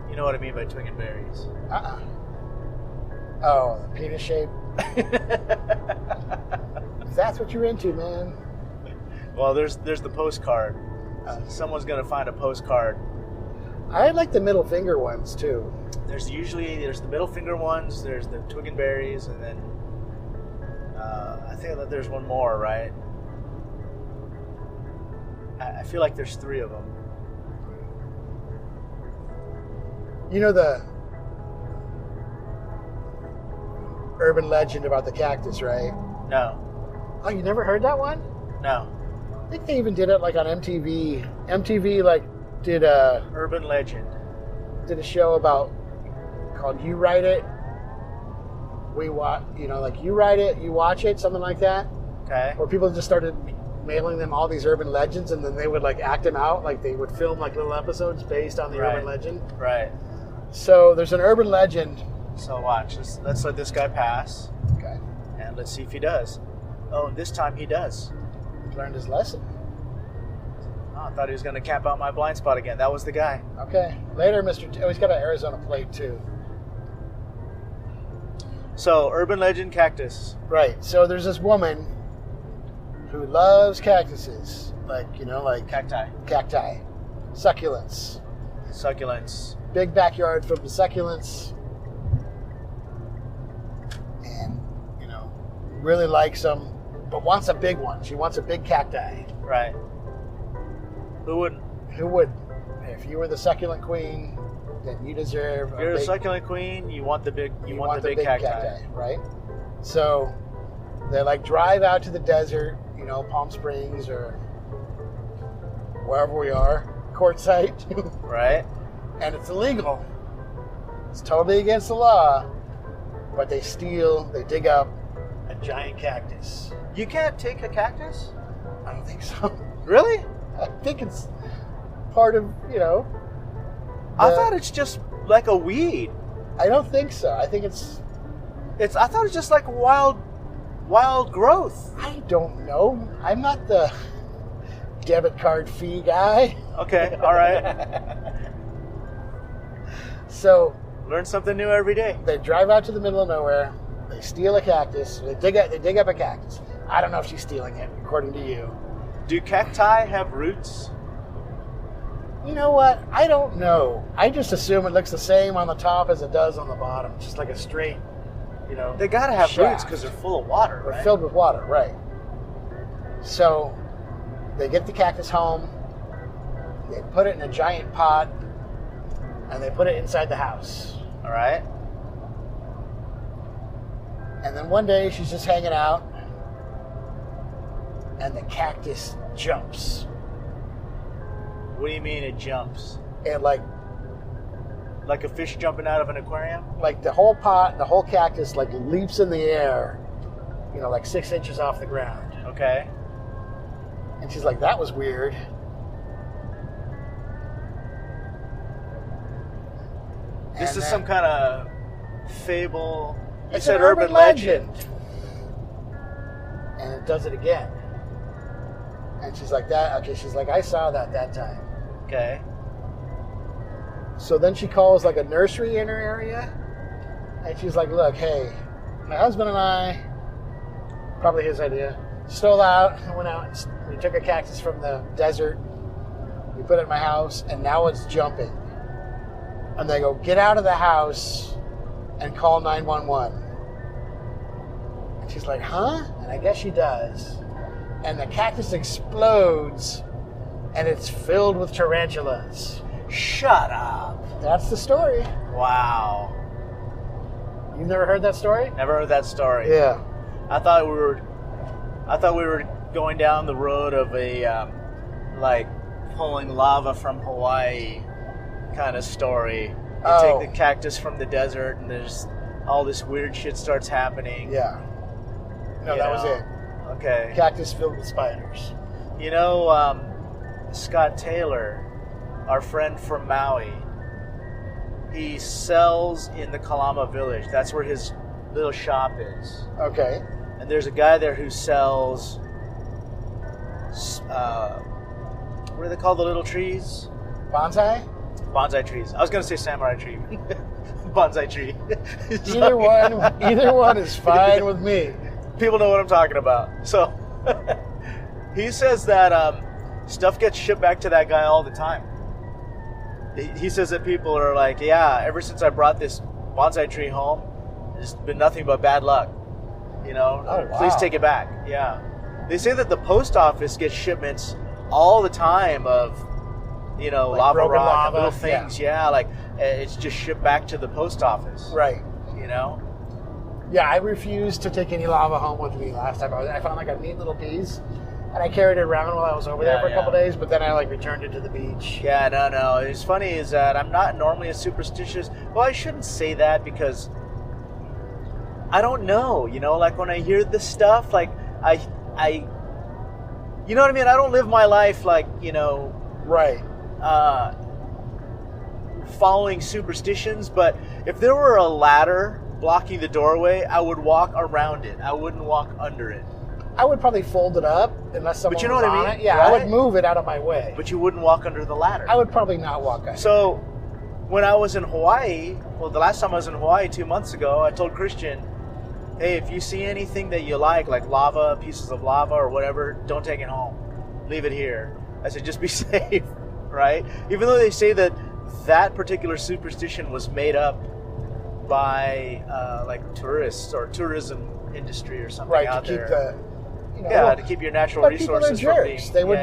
S4: You know what I mean by twig and berries?
S3: Oh, the penis shape. If that's what you're into, man.
S4: Well, there's the postcard. Someone's gonna find a postcard.
S3: I like the middle finger ones too.
S4: There's the middle finger ones. There's the twig and berries, and then I think that there's one more, right? I feel like there's 3 of them.
S3: You know the urban legend about the cactus, right?
S4: No.
S3: Oh, you never heard that one?
S4: No.
S3: I think they even did it like on MTV. MTV like did a
S4: urban legend.
S3: Did a show about called You Write It. We watch, like You Write It, You Watch It, something like that.
S4: Okay.
S3: Where people just started mailing them all these urban legends, and then they would like act them out. Like they would film like little episodes based on the urban legend.
S4: Right.
S3: So there's an urban legend.
S4: So watch. Let's let this guy pass.
S3: Okay.
S4: And let's see if he does. Oh, this time he does.
S3: He learned his lesson.
S4: Oh, I thought he was going to camp out my blind spot again. That was the guy.
S3: Okay. Later, oh, he's got an Arizona plate, too.
S4: So, urban legend cactus.
S3: Right. So there's this woman who loves cactuses. Like,
S4: Cacti.
S3: Cacti. Succulents.
S4: Succulents.
S3: Big backyard filled with succulents. And, really likes them, but wants a big one. She wants a big cacti.
S4: Right. Who wouldn't?
S3: Who would? If you were the succulent queen, then you deserve
S4: If you're a succulent queen, you want the big cacti.
S3: Right? So they drive out to the desert, Palm Springs or wherever we are, Quartzsite.
S4: Right.
S3: And it's illegal. It's totally against the law. But they dig up a giant cactus.
S4: You can't take a cactus?
S3: I don't think so.
S4: Really?
S3: I think it's part of,
S4: I thought it's just like a weed.
S3: I don't think so. I think it's...
S4: I thought it's just like wild growth.
S3: I don't know. I'm not the debit card fee guy.
S4: Okay, all right.
S3: So...
S4: Learn something new every day.
S3: They drive out to the middle of nowhere. They steal a cactus. They dig up a cactus. I don't know if she's stealing it, according to you.
S4: Do cacti have roots?
S3: You know what? I don't know. I just assume it looks the same on the top as it does on the bottom. It's just like a straight,
S4: They gotta have
S3: shaft.
S4: roots because they're full of water,
S3: They're
S4: right?
S3: filled with water, right. So they get the cactus home. They put it in a giant pot. And they put it inside the house.
S4: All right.
S3: And then one day she's just hanging out. And the cactus jumps.
S4: What do you mean it jumps?
S3: And
S4: like a fish jumping out of an aquarium?
S3: Like the whole pot, the whole cactus leaps in the air, 6 inches off the ground.
S4: Okay.
S3: And she's like, that was weird.
S4: This is some kind of fable. You
S3: It's
S4: said
S3: an
S4: urban legend.
S3: And it does it again. And she's like, that. Okay, she's like, I saw that time.
S4: Okay.
S3: So then she calls a nursery in her area. And she's like, look, hey, my husband and I, probably his idea, stole out and went out and we took a cactus from the desert. We put it in my house and now it's jumping. And they go, get out of the house and call 911. And she's like, huh? And I guess she does. And the cactus explodes and it's filled with tarantulas.
S4: Shut up.
S3: That's the story.
S4: Wow.
S3: You've never heard that story?
S4: Never heard that story.
S3: Yeah.
S4: I thought we were going down the road of a pulling lava from Hawaii kind of story. You take the cactus from the desert and there's all this weird shit starts happening.
S3: Yeah. No, that was it.
S4: Okay.
S3: Cactus filled with spiders.
S4: Scott Taylor, our friend from Maui, he sells in the Kalama village. That's where his little shop is.
S3: Okay.
S4: And there's a guy there who sells, what do they call the little trees?
S3: Bonsai?
S4: Bonsai trees. I was going to say samurai tree. Bonsai tree.
S3: Either one is fine with me.
S4: People know what I'm talking about. So he says that stuff gets shipped back to that guy all the time. He says that people are like, yeah, ever since I brought this bonsai tree home, there's been nothing but bad luck. Oh, wow. Please take it back. Yeah. They say that the post office gets shipments all the time of, lava rock and little things. Yeah, it's just shipped back to the post office.
S3: Right.
S4: Yeah,
S3: I refused to take any lava home with me last time. I found a neat little piece, and I carried it around while I was over there for a couple days, but then I returned it to the beach.
S4: Yeah, no. It's funny is that I'm not normally a superstitious. Well, I shouldn't say that because I don't know. When I hear this stuff, I you know what I mean? I don't live my life
S3: Right.
S4: following superstitions, but if there were a ladder blocking the doorway, I would walk around it. I wouldn't walk under it.
S3: I would probably fold it up unless someone
S4: But you know
S3: was
S4: what I
S3: on
S4: mean?
S3: it. Yeah,
S4: Right?
S3: I would move it out of my way.
S4: But you wouldn't walk under the ladder.
S3: I would probably not walk under.
S4: So when I was in Hawaii, well, the last time I was in Hawaii 2 months ago, I told Christian, hey, if you see anything that you like lava, pieces of lava or whatever, don't take it home. Leave it here. I said, just be safe, right? Even though they say that that particular superstition was made up by like tourists or tourism industry or something
S3: right,
S4: out
S3: to keep
S4: there.
S3: the
S4: To keep your natural
S3: but
S4: resources
S3: people are
S4: from
S3: jerks.
S4: being.
S3: They would,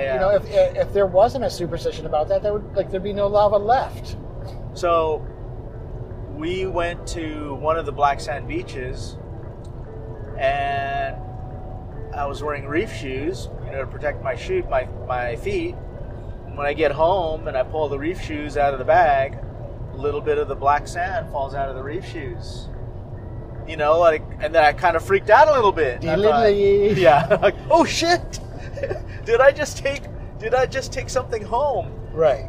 S3: if there wasn't a superstition about that, there'd be no lava left.
S4: So we went to one of the black sand beaches, and I was wearing reef shoes, to protect my feet. And when I get home and I pull the reef shoes out of the bag, a little bit of the black sand falls out of the reef shoes. And then I kind of freaked out a little bit. Yeah, like, oh shit! Did I just take something home?
S3: Right.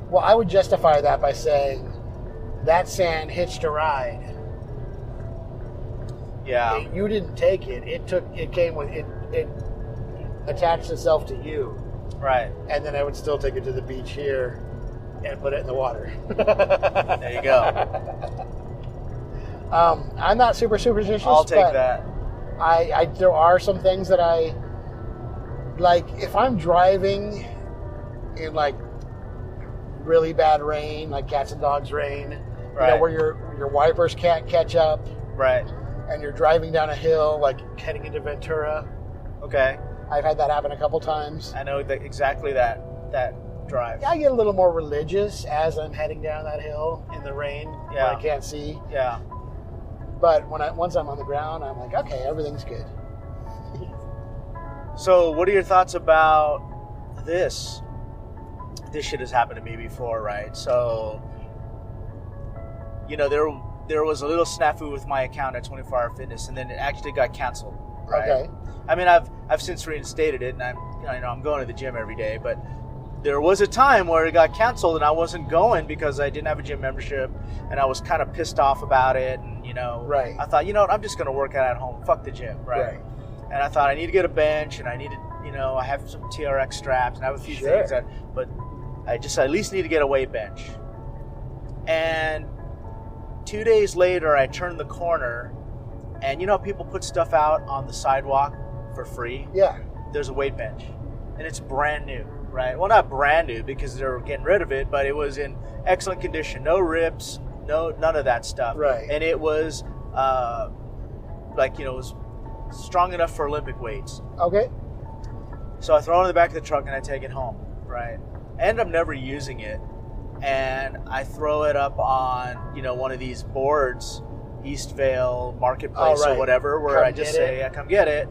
S3: Well, I would justify that by saying that sand hitched a ride.
S4: Yeah.
S3: You didn't take it. It came with it. It attached itself to you.
S4: Right.
S3: And then I would still take it to the beach here and put it in the water.
S4: There you go.
S3: I'm not super superstitious.
S4: I'll take
S3: but
S4: that.
S3: I there are some things that I like. If I'm driving in like really bad rain, like cats and dogs rain,
S4: Right.
S3: where your wipers can't catch up,
S4: Right.
S3: and you're driving down a hill, like heading into Ventura.
S4: Okay.
S3: I've had that happen a couple times.
S4: I know exactly that drive.
S3: I get a little more religious as I'm heading down that hill in the rain where I can't see.
S4: Yeah.
S3: But once I'm on the ground, I'm like, okay, everything's good.
S4: So, what are your thoughts about this? This shit has happened to me before, right? So, there was a little snafu with my account at 24 Hour Fitness, and then it actually got canceled. Right?
S3: Okay.
S4: I mean, I've since reinstated it, and I'm going to the gym every day, but there was a time where it got canceled, and I wasn't going because I didn't have a gym membership, and I was kind of pissed off about it, and
S3: Right.
S4: I thought, I'm just going to work out at home. Fuck the gym, right? And I thought I need to get a bench, and I needed, I have some TRX straps, and I have a few things but I just at least need to get a weight bench. And 2 days later, I turned the corner, and people put stuff out on the sidewalk for free.
S3: Yeah.
S4: There's a weight bench, and it's brand new, right? Well, not brand new because they're getting rid of it, but it was in excellent condition. No rips, none of that stuff.
S3: Right.
S4: And it was it was strong enough for Olympic weights.
S3: Okay.
S4: So I throw it in the back of the truck and I take it home, right? I end up never using it, and I throw it up on one of these boards, Eastvale Marketplace or whatever, where I just say, come get it.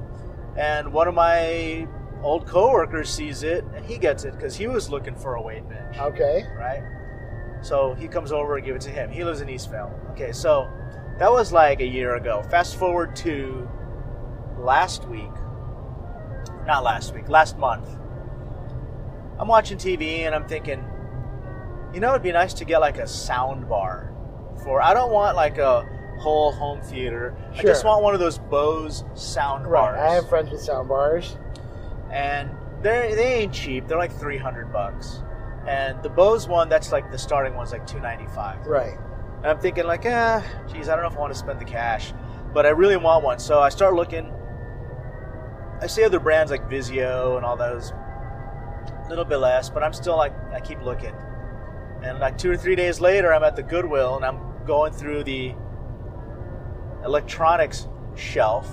S4: And one of my old coworkers sees it, and he gets it because he was looking for a weight bench.
S3: Okay.
S4: Right? So he comes over and give it to him. He lives in Eastvale. Okay, so that was like a year ago. Fast forward to last month. I'm watching TV and I'm thinking, it'd be nice to get like a sound bar I don't want like a whole home theater. Sure. I just want one of those Bose sound bars.
S3: I have friends with sound bars.
S4: And they ain't cheap. They're like $300. And the Bose one, that's like the starting one's like $295.
S3: Right.
S4: And I'm thinking like, geez, I don't know if I want to spend the cash, but I really want one. So I start looking. I see other brands like Vizio and all those, a little bit less, but I'm still like, I keep looking. And like 2 or 3 days later, I'm at the Goodwill and I'm going through the electronics shelf,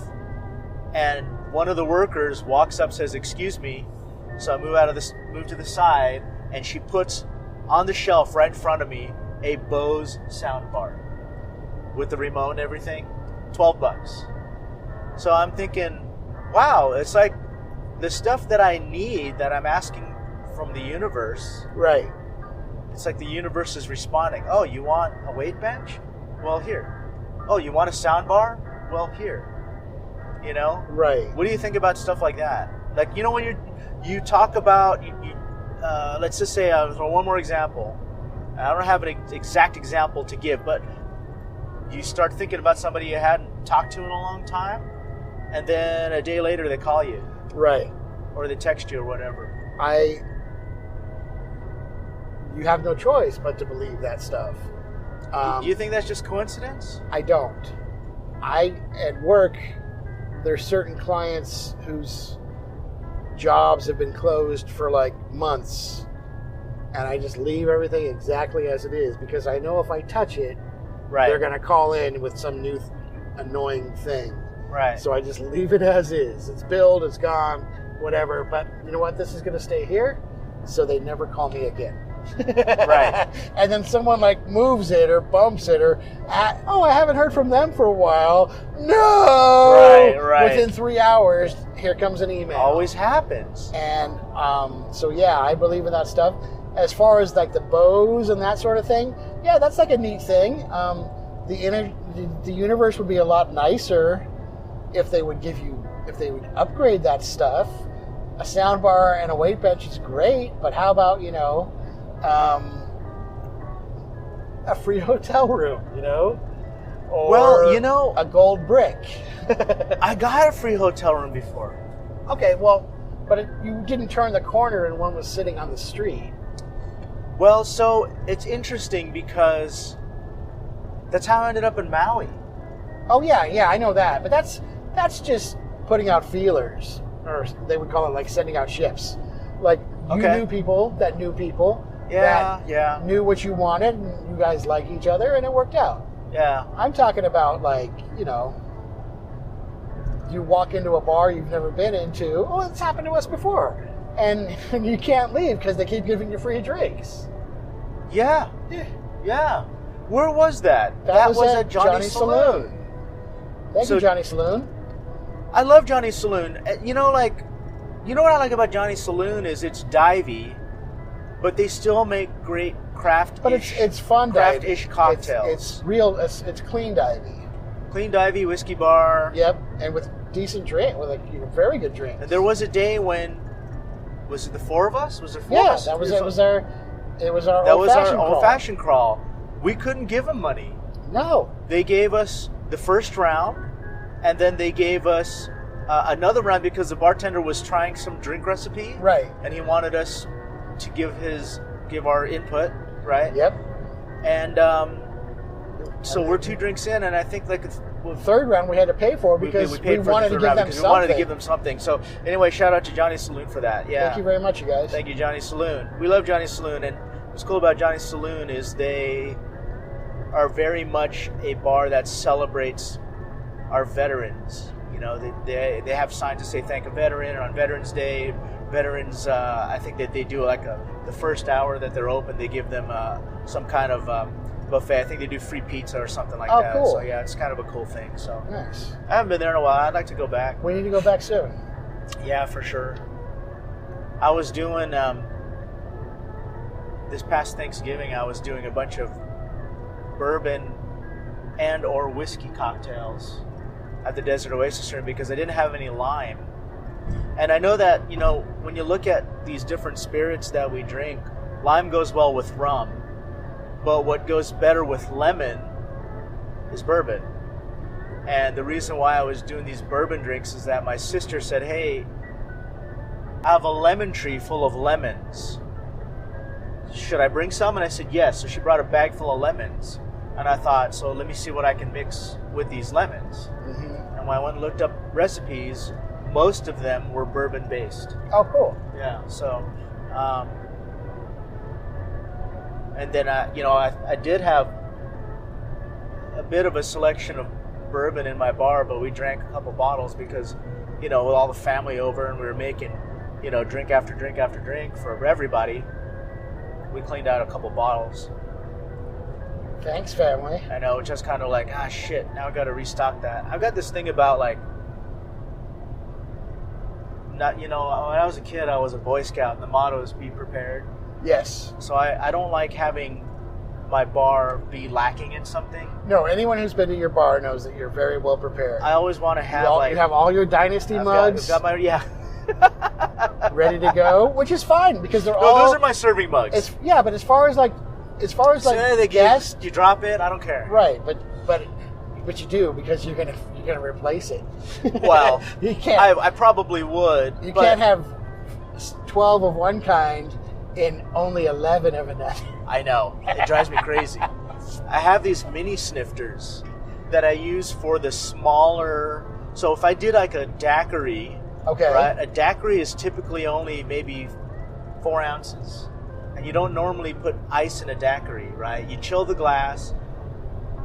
S4: and one of the workers walks up, says, "Excuse me." So I move to the side, and she puts on the shelf right in front of me a Bose soundbar with the remote and everything, $12. So I'm thinking, wow, it's like the stuff that I need that I'm asking from the universe.
S3: Right.
S4: It's like the universe is responding. Oh, you want a weight bench? Well, here. Oh, you want a sound bar? Well, here.
S3: Right.
S4: What do you think about stuff like that? Like, when you talk about, let's just say, I'll throw one more example. I don't have an exact example to give, but you start thinking about somebody you hadn't talked to in a long time, and then a day later they call you.
S3: Right.
S4: Or they text you or whatever.
S3: You have no choice but to believe that stuff.
S4: Do you think that's just coincidence?
S3: I don't. At work, there's certain clients whose jobs have been closed for like months, and I just leave everything exactly as it is because I know if I touch it, they're going to call in with some new annoying thing.
S4: Right.
S3: So I just leave it as is. It's billed, it's gone, whatever. But you know what? This is going to stay here, so they never call me again.
S4: Right.
S3: And then someone like moves it or bumps it or, I haven't heard from them for a while. No!
S4: Right.
S3: Within 3 hours, here comes an email.
S4: Always happens.
S3: And so, yeah, I believe in that stuff. As far as like the bows and that sort of thing, yeah, that's like a neat thing. The universe would be a lot nicer if they would upgrade that stuff. A sound bar and a weight bench is great, but how about, a free hotel room, Or a gold brick.
S4: I got a free hotel room before.
S3: Okay, well, but you didn't turn the corner and one was sitting on the street.
S4: Well, so it's interesting because that's how I ended up in Maui.
S3: Oh, yeah, I know that. But that's just putting out feelers. Or they would call it like sending out ships. Like you knew people that knew people that knew what you wanted, and you guys like each other, and it worked out.
S4: Yeah.
S3: I'm talking about like, you walk into a bar you've never been into. Oh, it's happened to us before. And you can't leave because they keep giving you free drinks.
S4: Yeah. Where was that?
S3: That was at Johnny Saloon. Thank you, Johnny Saloon.
S4: I love Johnny Saloon. You know what I like about Johnny Saloon is it's divey, but they still make great craft-ish.
S3: But it's fun
S4: craft-ish cocktails.
S3: It's real. It's clean divey.
S4: Clean divey whiskey bar.
S3: Yep, and with decent drink, with very good drinks.
S4: And there was a day when was it the four of us? Was there four of us?
S3: Yeah, it was our old-fashioned
S4: crawl. We couldn't give them money.
S3: No.
S4: They gave us the first round. And then they gave us another round because the bartender was trying some drink recipe.
S3: Right.
S4: And he wanted us to give our input, right?
S3: Yep.
S4: And so we're 2 drinks in, and I think like
S3: the third round we had to pay for because we wanted to give them something.
S4: We wanted to give them something. So anyway, shout out to Johnny Saloon for that. Yeah.
S3: Thank you very much, you guys.
S4: Thank you, Johnny Saloon. We love Johnny Saloon, and what's cool about Johnny Saloon is they are very much a bar that celebrates our veterans. They have signs that say thank a veteran, and on Veterans Day, veterans, I think that they do like the first hour that they're open, they give them some kind of buffet. I think they do free pizza or something like that.
S3: Cool.
S4: So yeah, it's kind of a cool thing. So
S3: nice.
S4: I haven't been there in a while. I'd like to go back.
S3: We need to go back soon.
S4: Yeah, for sure. I was doing this past Thanksgiving, I was doing a bunch of bourbon and or whiskey cocktails at the Desert Oasis room because I didn't have any lime. And I know that, when you look at these different spirits that we drink, lime goes well with rum. But what goes better with lemon is bourbon. And the reason why I was doing these bourbon drinks is that my sister said, hey, I have a lemon tree full of lemons. Should I bring some? And I said, yes. So she brought a bag full of lemons. And I thought, so let me see what I can mix with these lemons.
S3: Mm-hmm.
S4: And when I went and looked up recipes, most of them were bourbon-based.
S3: Oh, cool.
S4: Yeah, so... and then, I did have a bit of a selection of bourbon in my bar, but we drank a couple bottles because, with all the family over and we were making, drink after drink after drink for everybody, we cleaned out a couple bottles.
S3: Thanks, family.
S4: I know, just kind of like, shit, now I got to restock that. I've got this thing about like, not, when I was a kid, I was a Boy Scout, and the motto is be prepared.
S3: Yes.
S4: So I don't like having my bar be lacking in something.
S3: No, anyone who's been to your bar knows that you're very well prepared.
S4: I always want to have
S3: you have all your Dynasty mugs.
S4: I've got my
S3: ready to go, which is fine because they're
S4: all. No, those are my serving mugs.
S3: But as far as like as far as like
S4: so
S3: guests,
S4: you drop it. I don't care.
S3: Right, but you do because you're gonna replace it.
S4: Well,
S3: you can't.
S4: I probably would.
S3: You can't have 12 of one kind and only 11 of another.
S4: I know. It drives me crazy. I have these mini snifters that I use for the smaller. So if I did like a daiquiri,
S3: okay,
S4: right? A daiquiri is typically only maybe 4 ounces, and you don't normally put ice in a daiquiri, right? You chill the glass,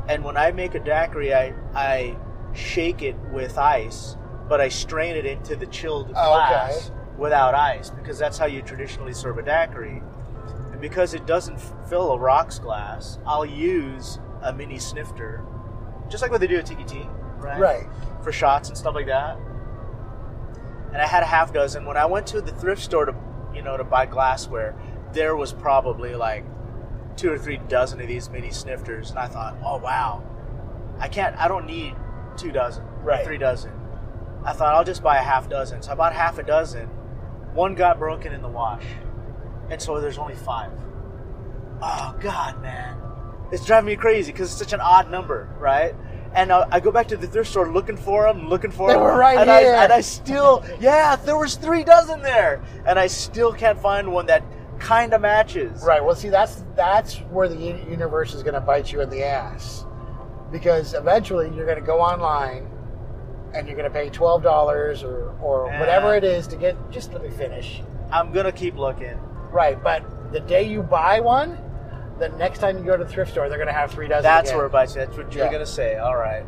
S4: and when I make a daiquiri, I shake it with ice, but I strain it into the chilled glass without ice, because that's how you traditionally serve a daiquiri. And because it doesn't fill a rocks glass, I'll use a mini snifter, just like what they do at Tiki Tea, right?
S3: Right.
S4: For shots and stuff like that. And I had a half dozen. When I went to the thrift store to buy glassware, there was probably like 2 or 3 dozen of these mini snifters, and I thought, oh wow, I don't need 2 dozen or 3 dozen. I thought I'll just buy a half dozen. So I bought half a dozen. One got broken in the wash, and so there's only 5. Oh God, man, it's driving me crazy because it's such an odd number, right? And I go back to the thrift store looking for them. They
S3: were right
S4: and
S3: here.
S4: I still, there was 3 dozen there, and I still can't find one that kind of matches.
S3: Right. Well, see, that's where the universe is going to bite you in the ass, because eventually you're going to go online and you're going to pay $12 or whatever it is to get. Just let me finish.
S4: I'm going to keep looking.
S3: Right, but the day you buy one, the next time you go to the thrift store, they're going to have 3 dozen.
S4: That's
S3: again.
S4: where it bites you. That's what you're going to say. All right.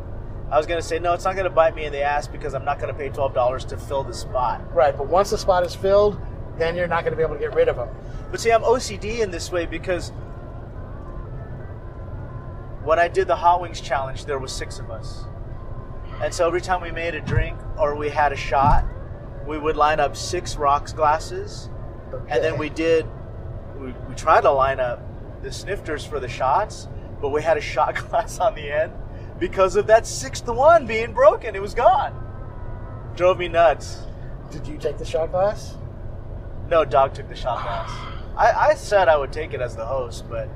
S4: I was going to say, no, it's not going to bite me in the ass because I'm not going to pay $12 to fill the spot.
S3: Right, but once the spot is filled, then you're not going to be able to get rid of them.
S4: But see, I'm OCD in this way because when I did the Hot Wings Challenge, there was 6 of us. And so every time we made a drink or we had a shot, we would line up 6 rocks glasses. Okay. And then we tried to line up the snifters for the shots, but we had a shot glass on the end because of that 6th one being broken. It was gone. Drove me nuts.
S3: Did you take the shot glass?
S4: No, Dog took the shot glass. I said I would take it as the host, but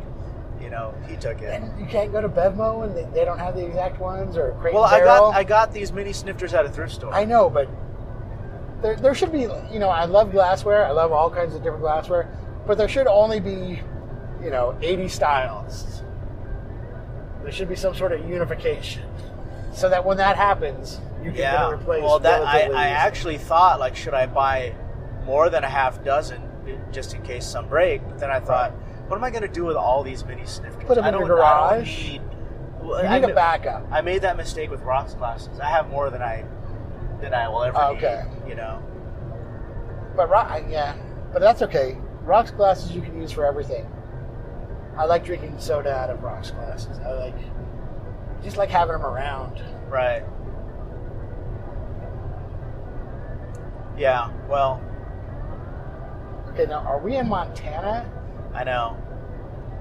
S4: he took it. And
S3: you can't go to Bevmo and they don't have the exact ones, or Crate
S4: Well,
S3: and Barrel?
S4: I got these mini snifters at a thrift store.
S3: I know, but there should be, I love glassware. I love all kinds of different glassware, but there should only be, 80 styles. There should be some sort of unification, so that when that happens, you can get it replaced.
S4: Well, I actually thought, like, should I buy more than a half dozen just in case some break? But then I thought, what am I going to do with all these mini snifters?
S3: Put them in your garage.
S4: You
S3: need a backup.
S4: I made that mistake with rocks glasses. I have more than I will ever need.
S3: But that's okay. Rocks glasses you can use for everything. I like drinking soda out of rocks glasses. I just like having them around.
S4: Right. Yeah. Well.
S3: Okay. Now, are we in Montana?
S4: I know.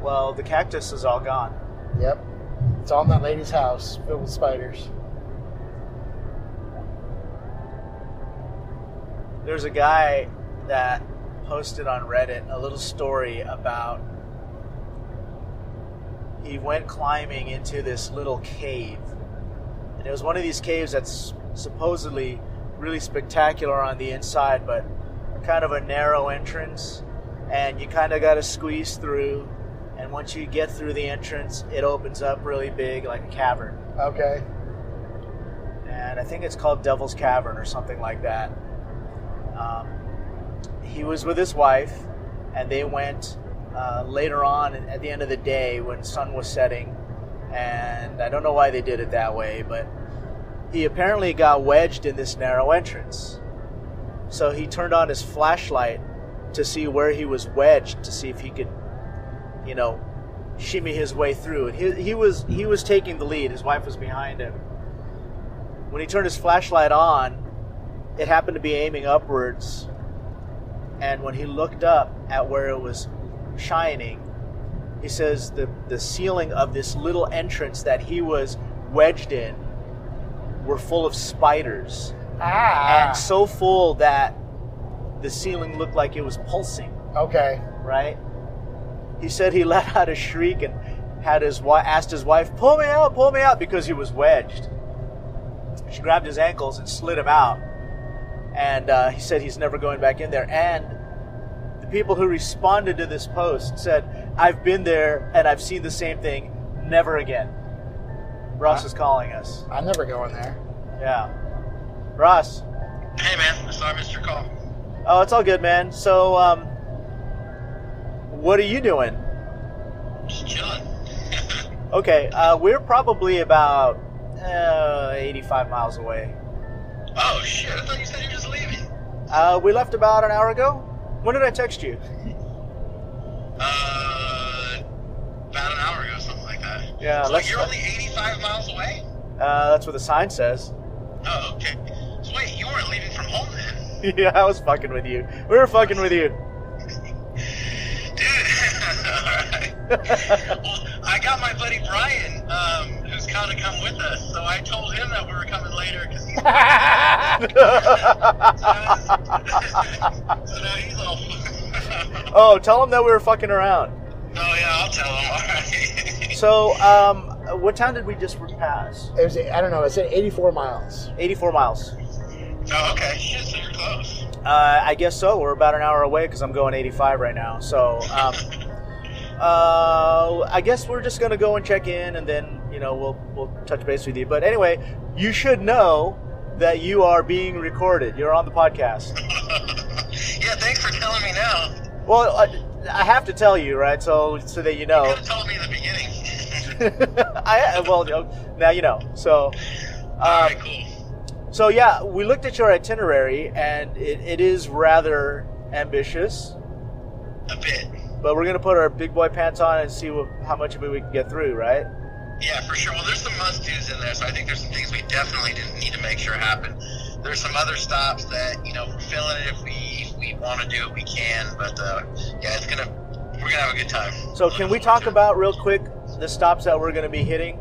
S4: Well, the cactus is all gone.
S3: Yep. It's all in that lady's house filled with spiders.
S4: There's a guy that posted on Reddit a little story about he went climbing into this little cave. And it was one of these caves that's supposedly really spectacular on the inside, but kind of a narrow entrance. And you kind of got to squeeze through. And once you get through the entrance, it opens up really big, like a cavern.
S3: Okay.
S4: And I think it's called Devil's Cavern or something like that. He was with his wife, and they went later on at the end of the day when sun was setting. And I don't know why they did it that way, but he apparently got wedged in this narrow entrance. So he turned on his flashlight to see where he was wedged, to see if he could, shimmy his way through. And he was taking the lead. His wife was behind him. When he turned his flashlight on, it happened to be aiming upwards. And when he looked up at where it was shining, he says the ceiling of this little entrance that he was wedged in were full of spiders. And so full that the ceiling looked like it was pulsing.
S3: Okay.
S4: Right? he said he let out a shriek and had asked his wife, pull me out, because he was wedged. She grabbed his ankles and slid him out. And he said he's never going back in there. And the people who responded to this post said, I've been there and I've seen the same thing. Never again. Ross is calling us.
S3: I'm never going there.
S4: Yeah. Ross.
S5: Hey, man. I saw I missed your call.
S4: Oh, it's all good, man. So, what are you doing?
S5: Just chilling.
S4: Okay, we're probably about 85 miles away.
S5: Oh, shit. I thought you said you were just leaving.
S4: We left about an hour ago. When did I text you?
S5: About an hour ago, something like that.
S4: Yeah.
S5: So you're only 85 miles away?
S4: That's what the sign says.
S5: Oh, okay. So wait, you weren't leaving from home then?
S4: Yeah, I was fucking with you. We were fucking with you.
S5: Dude, alright. Well, I got my buddy Brian, who's kind of come with us, so I told him that we were coming later because he's so now he's all
S4: Oh, tell him that we were fucking around.
S5: Oh yeah, I'll tell him, alright.
S4: So, what town did we just pass?
S3: It was, I don't know, it said 84 miles.
S4: 84 miles.
S5: Oh, okay. Shit, so you're close.
S4: I guess so. We're about an hour away because I'm going 85 right now. So, I guess we're just going to go and check in, and then, we'll touch base with you. But anyway, you should know that you are being recorded. You're on the podcast.
S5: Yeah, thanks for telling me now.
S4: Well, I have to tell you, right? So that you know.
S5: You could have told me in the beginning.
S4: Now you know. So,
S5: alright, cool.
S4: So yeah, we looked at your itinerary, and it is rather ambitious.
S5: A bit.
S4: But we're gonna put our big boy pants on and see how much of it we can get through, right?
S5: Yeah, for sure. Well, there's some must-dos in there, so I think there's some things we definitely didn't need to make sure happen. There's some other stops that, we're filling it if we want to do it, we can. But yeah, we're gonna have a good time.
S4: So can we talk about real quick the stops that we're gonna be hitting?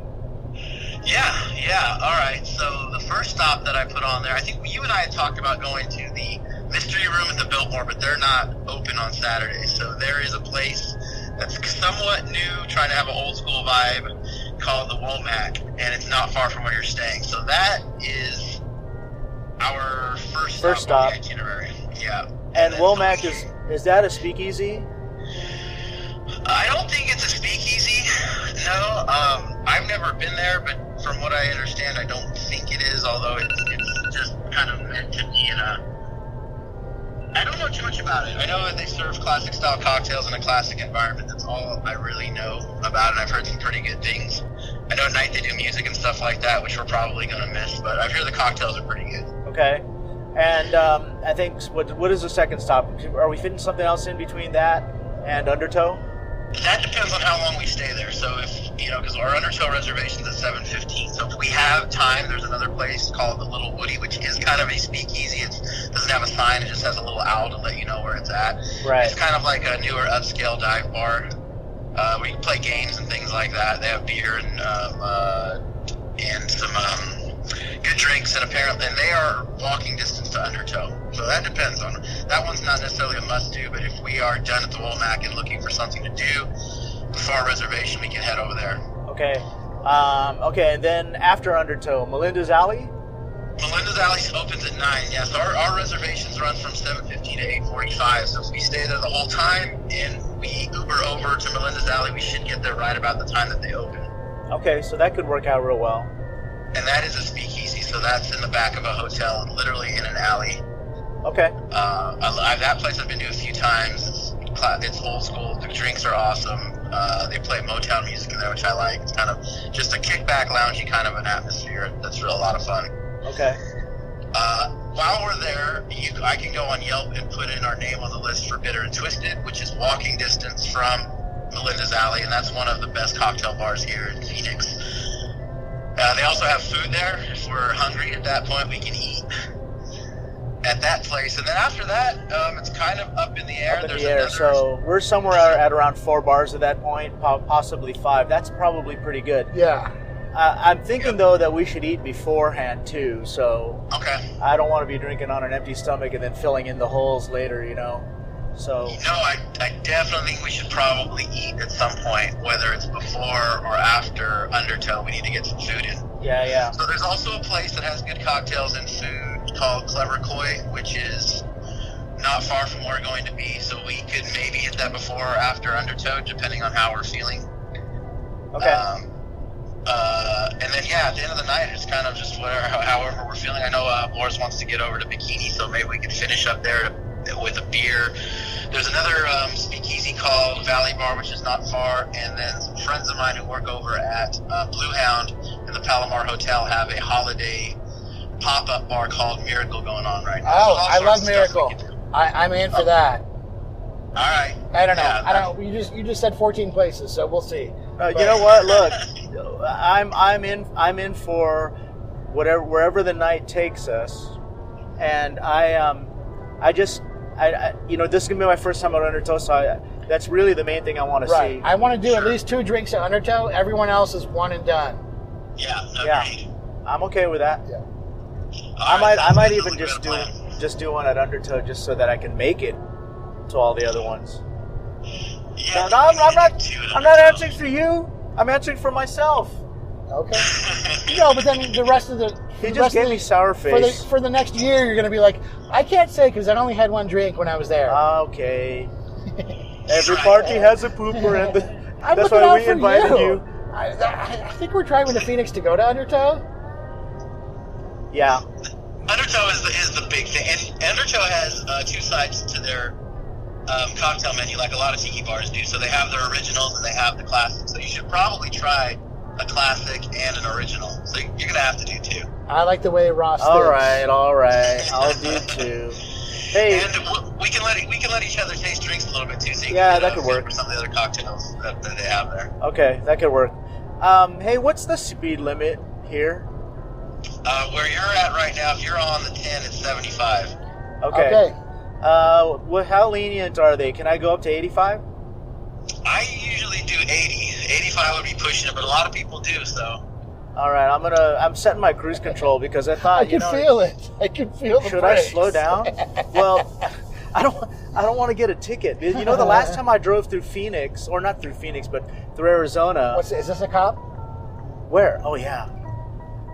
S5: Yeah. All right. So the first stop that I put on there, I think you and I had talked about going to the Mystery Room at the Biltmore, but they're not open on Saturdays. So there is a place that's somewhat new, trying to have an old school vibe, called the Womack, and it's not far from where you're staying. So that is our first stop on the itinerary. Yeah.
S4: And Womack is that a speakeasy?
S5: I don't think it's a speakeasy. No. I've never been there, but from what I understand, I don't think it is, although it's just kind of meant to be I don't know too much about it. I know that they serve classic style cocktails in a classic environment. That's all I really know about it. I've heard some pretty good things. I know at night they do music and stuff like that, which we're probably going to miss, but I've heard the cocktails are pretty good. Okay.
S4: And I think, what is the second stop? Are we fitting something else in between that and Undertow?
S5: That depends on how long we stay there. So if, because our Undertow reservation's at 7:15. So if we have time, there's another place called the Little Woody, which is kind of a speakeasy. It doesn't have a sign. It just has a little owl to let you know where it's at.
S4: Right.
S5: It's kind of like a newer upscale dive bar where you can play games and things like that. They have beer and some good drinks, and they are walking distance to Undertow. So that depends on that one's not necessarily a must-do, but if we are done at the Womack and looking for something to do before our reservation, we can head over there.
S4: Okay. Okay, and then after Undertow, Melinda's Alley?
S5: Melinda's Alley opens at 9, yes. Our reservations run from 7:50 to 8:45, so if we stay there the whole time and we Uber over to Melinda's Alley, we should get there right about the time that they open.
S4: Okay, so that could work out real well.
S5: And that is a speakeasy, so that's in the back of a hotel and literally in an alley.
S4: Okay.
S5: That place I've been to a few times. It's old school. The drinks are awesome. They play Motown music in there, which I like. It's kind of just a kickback, loungy kind of an atmosphere. That's a lot of fun.
S4: Okay.
S5: While we're there, I can go on Yelp and put in our name on the list for Bitter and Twisted, which is walking distance from Melinda's Alley, and that's one of the best cocktail bars here in Phoenix. They also have food there. If we're hungry at that point, we can eat at that place. And then after that, it's kind of up in the air.
S4: So we're somewhere at around 4 bars at that point, possibly 5. That's probably pretty good.
S3: Yeah.
S4: I'm thinking, though, that we should eat beforehand, too. So
S5: okay.
S4: I don't want to be drinking on an empty stomach and then filling in the holes later, So
S5: No, I definitely think we should probably eat at some point, whether it's before or after Undertow. We need to get some food in.
S4: yeah.
S5: So there's also a place that has good cocktails and food called Clever Koi, which is not far from where we're going to be. So we could maybe hit that before or after Undertow, depending on how we're feeling.
S4: Okay.
S5: And then, at the end of the night, it's kind of just however we're feeling. I know Boris wants to get over to Bikini, so maybe we could finish up there with a beer. There's another speakeasy called Valley Bar, which is not far, and then some friends of mine who work over at Blue Hound in the Palomar Hotel have a holiday pop-up bar called Miracle going on right now.
S3: Oh,
S5: So
S3: I love Miracle. I'm in for that.
S5: All right.
S3: I don't know. You just said 14 places, so we'll see.
S4: You know what? Look, I'm in for wherever the night takes us, and this is gonna be my first time at Undertow, so that's really the main thing I want to see.
S3: I want to do at least 2 drinks at Undertow. Everyone else is one and done.
S4: Yeah, I'm okay with that.
S3: Yeah.
S4: I might even just do one at Undertow just so that I can make it to all the other ones.
S5: Yeah,
S4: No, I'm not answering for you. I'm answering for myself.
S3: Okay. No, but then the rest of the
S4: He just gave me sour face.
S3: For the next year, you're going to be like, I can't say because I only had 1 drink when I was there.
S4: Okay. Every party has a pooper, and that's
S3: looking
S4: why
S3: out
S4: we
S3: for
S4: invited you.
S3: I think we're driving to Phoenix to go to Undertow.
S4: Yeah.
S5: Undertow is the big thing, and Undertow has 2 sides to their cocktail menu, like a lot of tiki bars do. So they have their originals and they have the classics. So you should probably try a classic and an original. So you're gonna have to do 2.
S3: I like the way Ross thinks.
S4: All right. I'll do 2. Hey.
S5: And we can let each other taste drinks a little bit too. So you
S4: Yeah,
S5: can
S4: that could work.
S5: For some of the other cocktails that they have there.
S4: Okay, that could work. Hey, what's the speed limit here?
S5: Where you're at right now, if you're on the 10, it's 75.
S4: Okay. How lenient are they? Can I go up to 85?
S5: I usually do 80. 85 would be pushing it, but a lot of people do, so.
S4: All right, I'm setting my cruise control because I thought
S3: I can feel it. I can feel the
S4: Should
S3: brakes.
S4: I slow down? Well, I don't want to get a ticket. You know, the last time I drove through Phoenix, or not through Phoenix, but through Arizona.
S3: Is this a cop?
S4: Where? Oh yeah.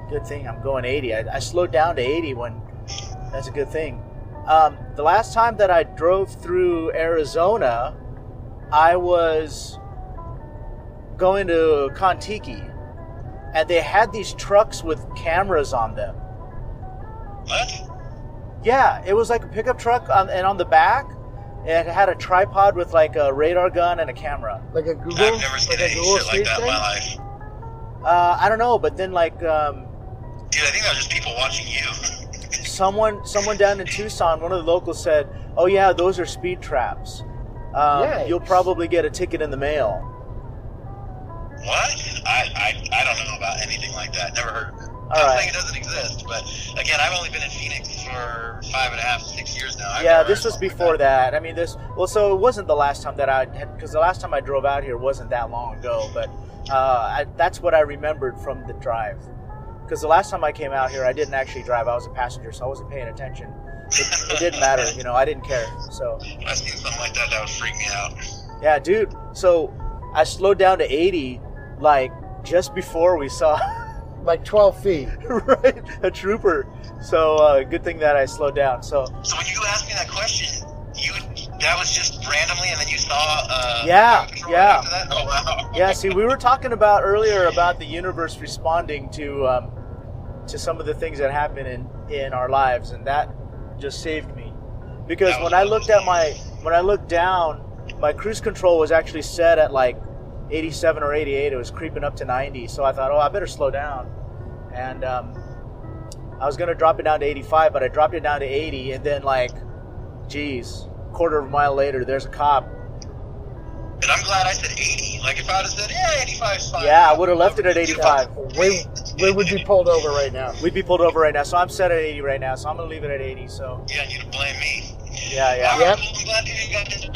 S4: Good thing I'm going 80. I slowed down to 80 when. That's a good thing. The last time that I drove through Arizona, I was going to Tiki, and they had these trucks with cameras on them.
S5: What?
S4: Yeah, it was like a pickup truck, and on the back, it had a tripod with like a radar gun and a camera.
S3: Like a Google?
S5: I've never seen any shit like that in my life.
S4: I don't know, but then like...
S5: Dude, I think that was just people watching you.
S4: Someone down in Tucson, one of the locals said, "Oh yeah, those are speed traps. You'll probably get a ticket in the mail."
S5: What? I don't know about anything like that. Never heard of it.
S4: All right.
S5: saying it doesn't exist, but again, I've only been in Phoenix for 5.5 to 6 years now.
S4: Yeah, this was before that. I mean, so it wasn't the last time that I had, because the last time I drove out here wasn't that long ago, but that's what I remembered from the drive. Because the last time I came out here, I didn't actually drive. I was a passenger, so I wasn't paying attention. It didn't matter, I didn't care. So
S5: If I seen something like that, that would freak me out.
S4: yeah, dude. So I slowed down to 80, like just before we saw
S3: Like 12 feet.
S4: right, a trooper. So good thing that I slowed down. So
S5: when you asked me that question, that was just randomly, and then you saw
S4: Yeah.
S5: after that? Oh wow.
S4: yeah, see, we were talking about earlier about the universe responding to some of the things that happen in our lives, and that just saved me. Because when I looked down, my cruise control was actually set at like 87 or 88. It was creeping up to 90. So I thought, I better slow down. And I was going to drop it down to 85, but I dropped it down to 80. And then quarter of a mile later, there's a cop.
S5: And I'm glad I said 80. Like if I would have said, 85 is fine.
S4: Yeah, I would have left it at 85.
S3: We would be pulled over right now.
S4: We'd be pulled over right now. So I'm set at 80 right now. So I'm going to leave it at 80. So
S5: Yeah, you'd blame me.
S4: yeah.
S5: All
S3: Yep.
S5: right, well, I'm glad you got this, but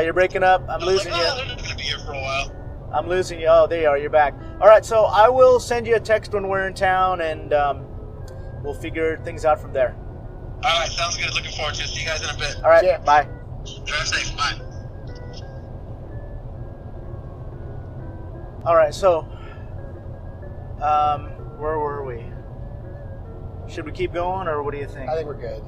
S4: You're breaking up. I'm losing you.
S5: they're not going to be here for a while.
S4: I'm losing you. Oh, there you are. You're back. All right. So I will send you a text when we're in town, and we'll figure things out from there.
S5: All All right, sounds good. Looking forward to it. See you guys in a bit.
S4: All right,
S3: Yeah.
S4: bye.
S5: Drive safe. Bye.
S4: All right, so, where were we? Should we keep going, or what do you think?
S3: I think we're good.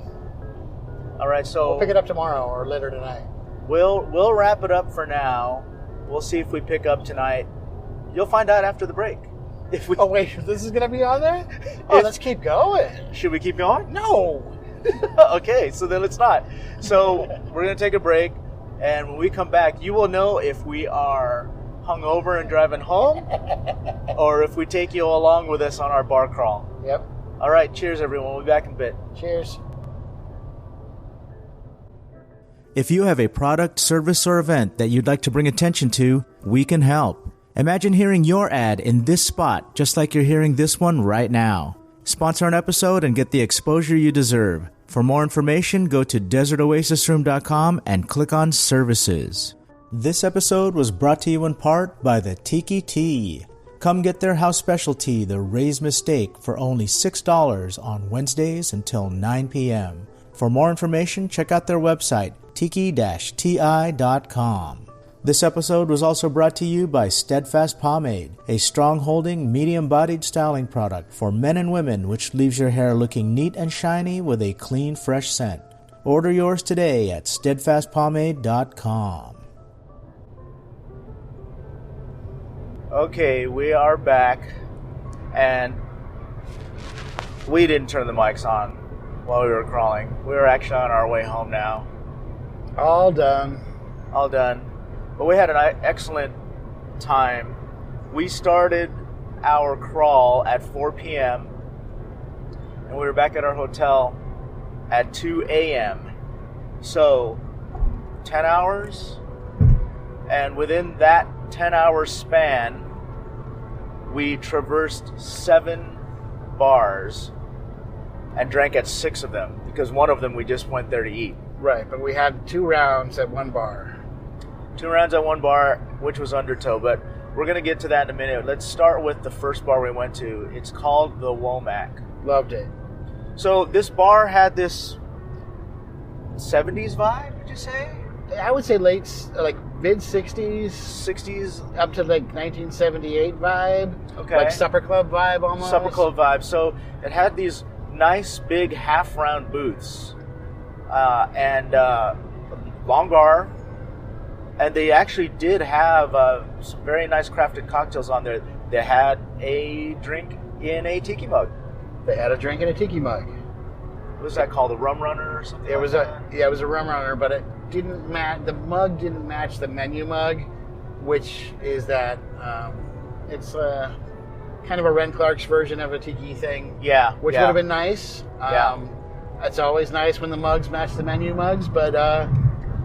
S4: All right, so
S3: We'll pick it up tomorrow or later tonight.
S4: we'll wrap it up for now. We'll see if we pick up tonight. You'll find out after the break. If we
S3: Oh, wait, this is going to be on there? Oh,
S4: If-
S3: let's keep going.
S4: should we keep going?
S3: No.
S4: Okay, so then let's not. So we're gonna take a break, and when we come back, you will know if we are hungover and driving home, or if we take you along with us on our bar crawl.
S3: Yep.
S4: All right, cheers, everyone. We'll be back in a bit.
S3: Cheers.
S1: If you have a product, service, or event that you'd like to bring attention to, we can help. Imagine hearing your ad in this spot, just like you're hearing this one right now. Sponsor an episode and get the exposure you deserve. For more information, go to desertoasisroom.com and click on Services. This episode was brought to you in part by the Tiki Tea. Come get their house specialty, the Raised Mistake, for only $6 on Wednesdays until 9 p.m. For more information, check out their website, tiki-ti.com. This episode was also brought to you by Steadfast Pomade, a strong-holding, medium-bodied styling product for men and women which leaves your hair looking neat and shiny with a clean, fresh scent. Order yours today at steadfastpomade.com.
S4: Okay, we are back, and we didn't turn the mics on while we were crawling. We were actually on our way home now.
S3: All done.
S4: All done. But we had an excellent time. We started our crawl at 4 p.m. and we were back at our hotel at 2 a.m. So, 10 hours. And within that 10-hour span, we traversed 7 bars and drank at 6 of them, because one of them we just went there to eat.
S3: Right, but we had 2 rounds at one bar.
S4: 2 rounds at one bar, which was Undertow, but we're going to get to that in a minute. Let's start with the first bar we went to. It's called the Womack.
S3: Loved it.
S4: So this bar had this 70s vibe, would you say?
S3: I would say mid-60s.
S4: 60s?
S3: Up to 1978 vibe.
S4: Okay.
S3: Like supper club vibe almost.
S4: Supper club vibe. So it had these nice big half-round booths and long bar. And they actually did have some very nice crafted cocktails on there. They had a drink in a tiki mug.
S3: They had a drink in a tiki mug.
S4: What was that called? A rum runner or something?
S3: It was it was a rum runner, but it didn't match. The mug didn't match the menu mug, which is that it's kind of a Ren Clark's version of a tiki thing.
S4: Yeah,
S3: which would have been nice. It's always nice when the mugs match the menu mugs, but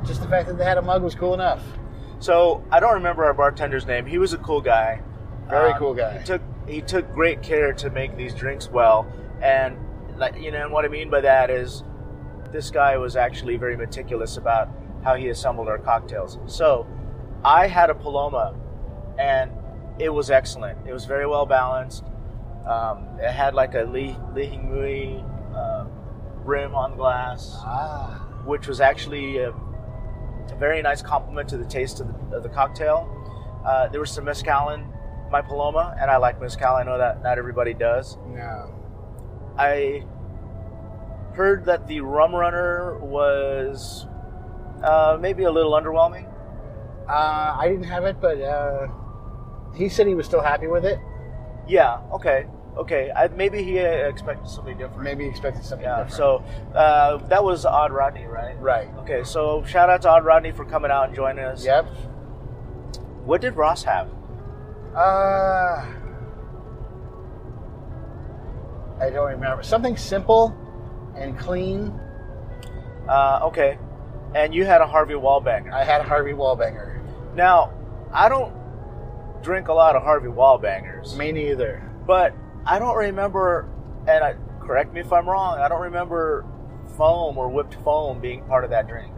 S3: just the fact that they had a mug was cool enough.
S4: So I don't remember our bartender's name. He was a cool guy.
S3: Very cool guy.
S4: He took great care to make these drinks well, and and what I mean by that is this guy was actually very meticulous about how he assembled our cocktails. So I had a Paloma, and it was excellent. It was very well balanced. It had like a Li Hingui rim on glass, which was actually a very nice compliment to the taste of the cocktail. There was some mezcal in my Paloma, and I like mezcal. I know that not everybody does.
S3: No.
S4: I heard that the rum runner was maybe a little underwhelming.
S3: I didn't have it, but he said he was still happy with it.
S4: Yeah, okay. Maybe he expected something different.
S3: Maybe he expected something different.
S4: So that was Odd Rodney, right?
S3: Right.
S4: Okay, so shout out to Odd Rodney for coming out and joining us.
S3: Yep.
S4: What did Ross have?
S3: I don't remember. Something simple and clean.
S4: Okay. And you had a Harvey Wallbanger.
S3: I had a Harvey Wallbanger.
S4: Now, I don't drink a lot of Harvey Wallbangers.
S3: Me neither.
S4: But I don't remember, and correct me if I'm wrong, I don't remember foam or whipped foam being part of that drink.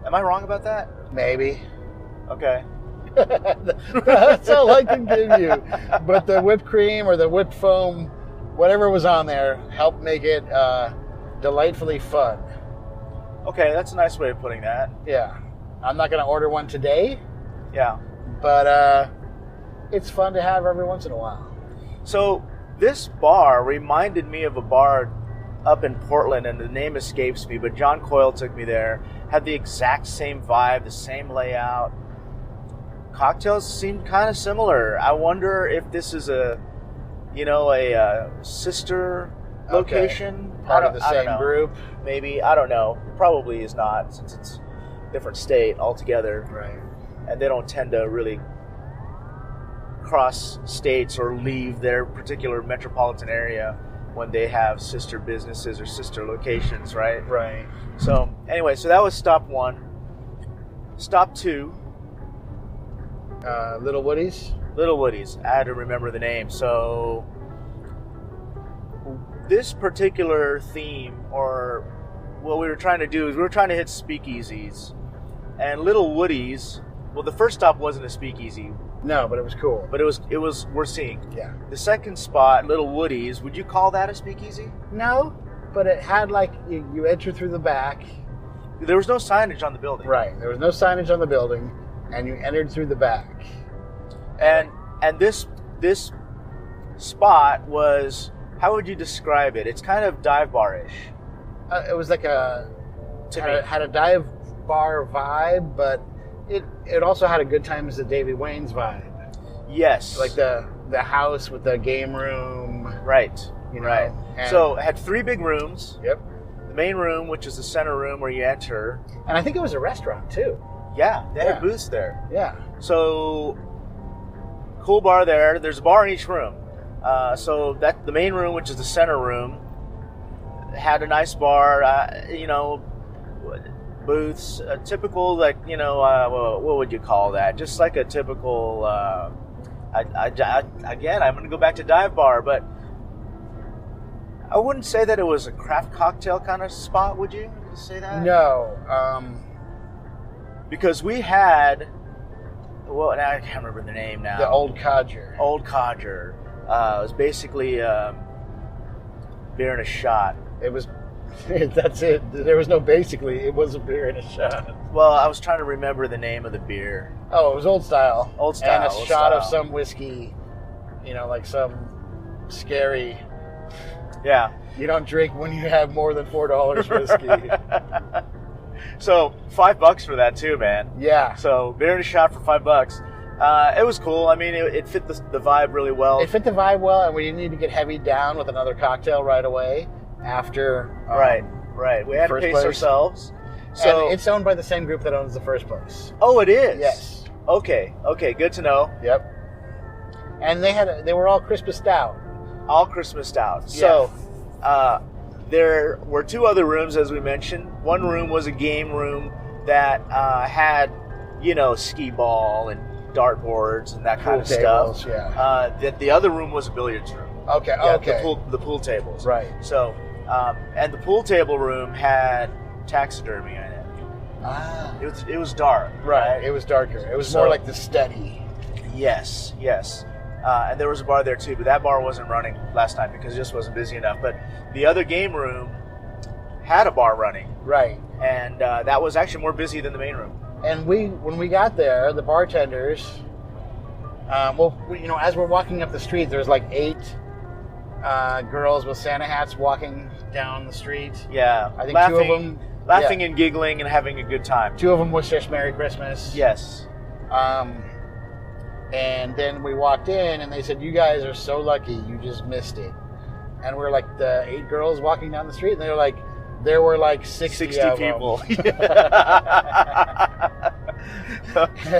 S4: Am I wrong about that?
S3: Maybe.
S4: Okay.
S3: That's all I can give you. But the whipped cream or the whipped foam, whatever was on there, helped make it delightfully fun.
S4: Okay, that's a nice way of putting that.
S3: Yeah. I'm not going to order one today,
S4: Yeah.
S3: but it's fun to have every once in a while.
S4: So this bar reminded me of a bar up in Portland, and the name escapes me, but John Coyle took me there. Had the exact same vibe, the same layout. Cocktails seemed kind of similar. I wonder if this is a sister location.
S3: Part of the
S4: I don't
S3: same
S4: know.
S3: group.
S4: Maybe, I don't know. Probably is not, since it's a different state altogether.
S3: Right.
S4: And they don't tend to really cross states or leave their particular metropolitan area when they have sister businesses or sister locations, right?
S3: Right.
S4: So, anyway, so that was stop 1. Stop 2.
S3: Little Woody's.
S4: Little Woody's. I had to remember the name. So, this particular theme, or what we were trying to do, is we were trying to hit speakeasies. And Little Woody's, well, the first stop wasn't a speakeasy,
S3: No, but it was cool.
S4: but it was worth seeing.
S3: Yeah.
S4: The second spot, Little Woody's, would you call that a speakeasy?
S3: No, but it had you enter through the back.
S4: There was no signage on the building.
S3: Right. There was no signage on the building, and you entered through the back.
S4: And this spot was, how would you describe it? It's kind of dive bar-ish.
S3: It was like
S4: To me.
S3: had a dive bar vibe, but it also had a Good Times at Davy Wayne's vibe.
S4: Yes.
S3: Like the house with the game room.
S4: Right.
S3: You know,
S4: Right.
S3: and-
S4: So it had 3 big rooms.
S3: Yep.
S4: The main room, which is the center room where you enter.
S3: And I think it was a restaurant too.
S4: Yeah, they
S3: Yeah.
S4: had booths there.
S3: Yeah.
S4: So, cool bar there. There's a bar in each room. So that the main room, which is the center room, had a nice bar. Booths, typical, what would you call that? Just like a typical. Again, I'm going to go back to dive bar, but I wouldn't say that it was a craft cocktail kind of spot. Would you say that?
S3: No.
S4: Because we had. Well, I can't remember the name now.
S3: The Old Codger.
S4: Old Codger. It was basically beer and a shot.
S3: It was. That's it. There was no basically. It was a beer and a shot.
S4: Well, I was trying to remember the name of the beer.
S3: Oh, it was Old Style.
S4: Old Style,
S3: And a
S4: Old
S3: shot of
S4: Style.
S3: some whiskey. Like some scary.
S4: Yeah.
S3: You don't drink when you have more than $4 whiskey.
S4: So $5 for that too, man.
S3: Yeah.
S4: So beer and a shot for $5. It was cool. I mean, it fit the vibe really well.
S3: It fit the vibe well, and we didn't need to get heavy down with another cocktail right away after.
S4: Right. We had to
S3: first
S4: pace
S3: place.
S4: ourselves. So
S3: And it's owned by the same group that owns the first place.
S4: oh, it is.
S3: Yes.
S4: Okay. Good to know.
S3: Yep. And they were all Christmas stout.
S4: All Christmased out. So, there were 2 other rooms, as we mentioned. One room was a game room that had, skee ball and dartboards and that kind of
S3: tables,
S4: stuff.
S3: yeah.
S4: That the other room was a billiards room.
S3: Okay.
S4: Yeah,
S3: okay.
S4: The pool tables.
S3: Right.
S4: So, and the pool table room had taxidermy in it.
S3: Ah.
S4: It was dark.
S3: Right. It was darker. It was more like the steady.
S4: Yes. And there was a bar there too, but that bar wasn't running last time because it just wasn't busy enough. But the other game room had a bar running.
S3: Right.
S4: And that was actually more busy than the main room.
S3: And when we got there, the bartenders, as we're walking up the street, there's like 8 girls with Santa hats walking down the street.
S4: Yeah.
S3: I think 2 of them...
S4: Laughing and giggling and having a good time.
S3: 2 of them wished us Merry Christmas.
S4: Yes.
S3: And then we walked in, and they said, "You guys are so lucky. You just missed it." And we're like the 8 girls walking down the street, and they were like, there were like 60 of them.
S4: people.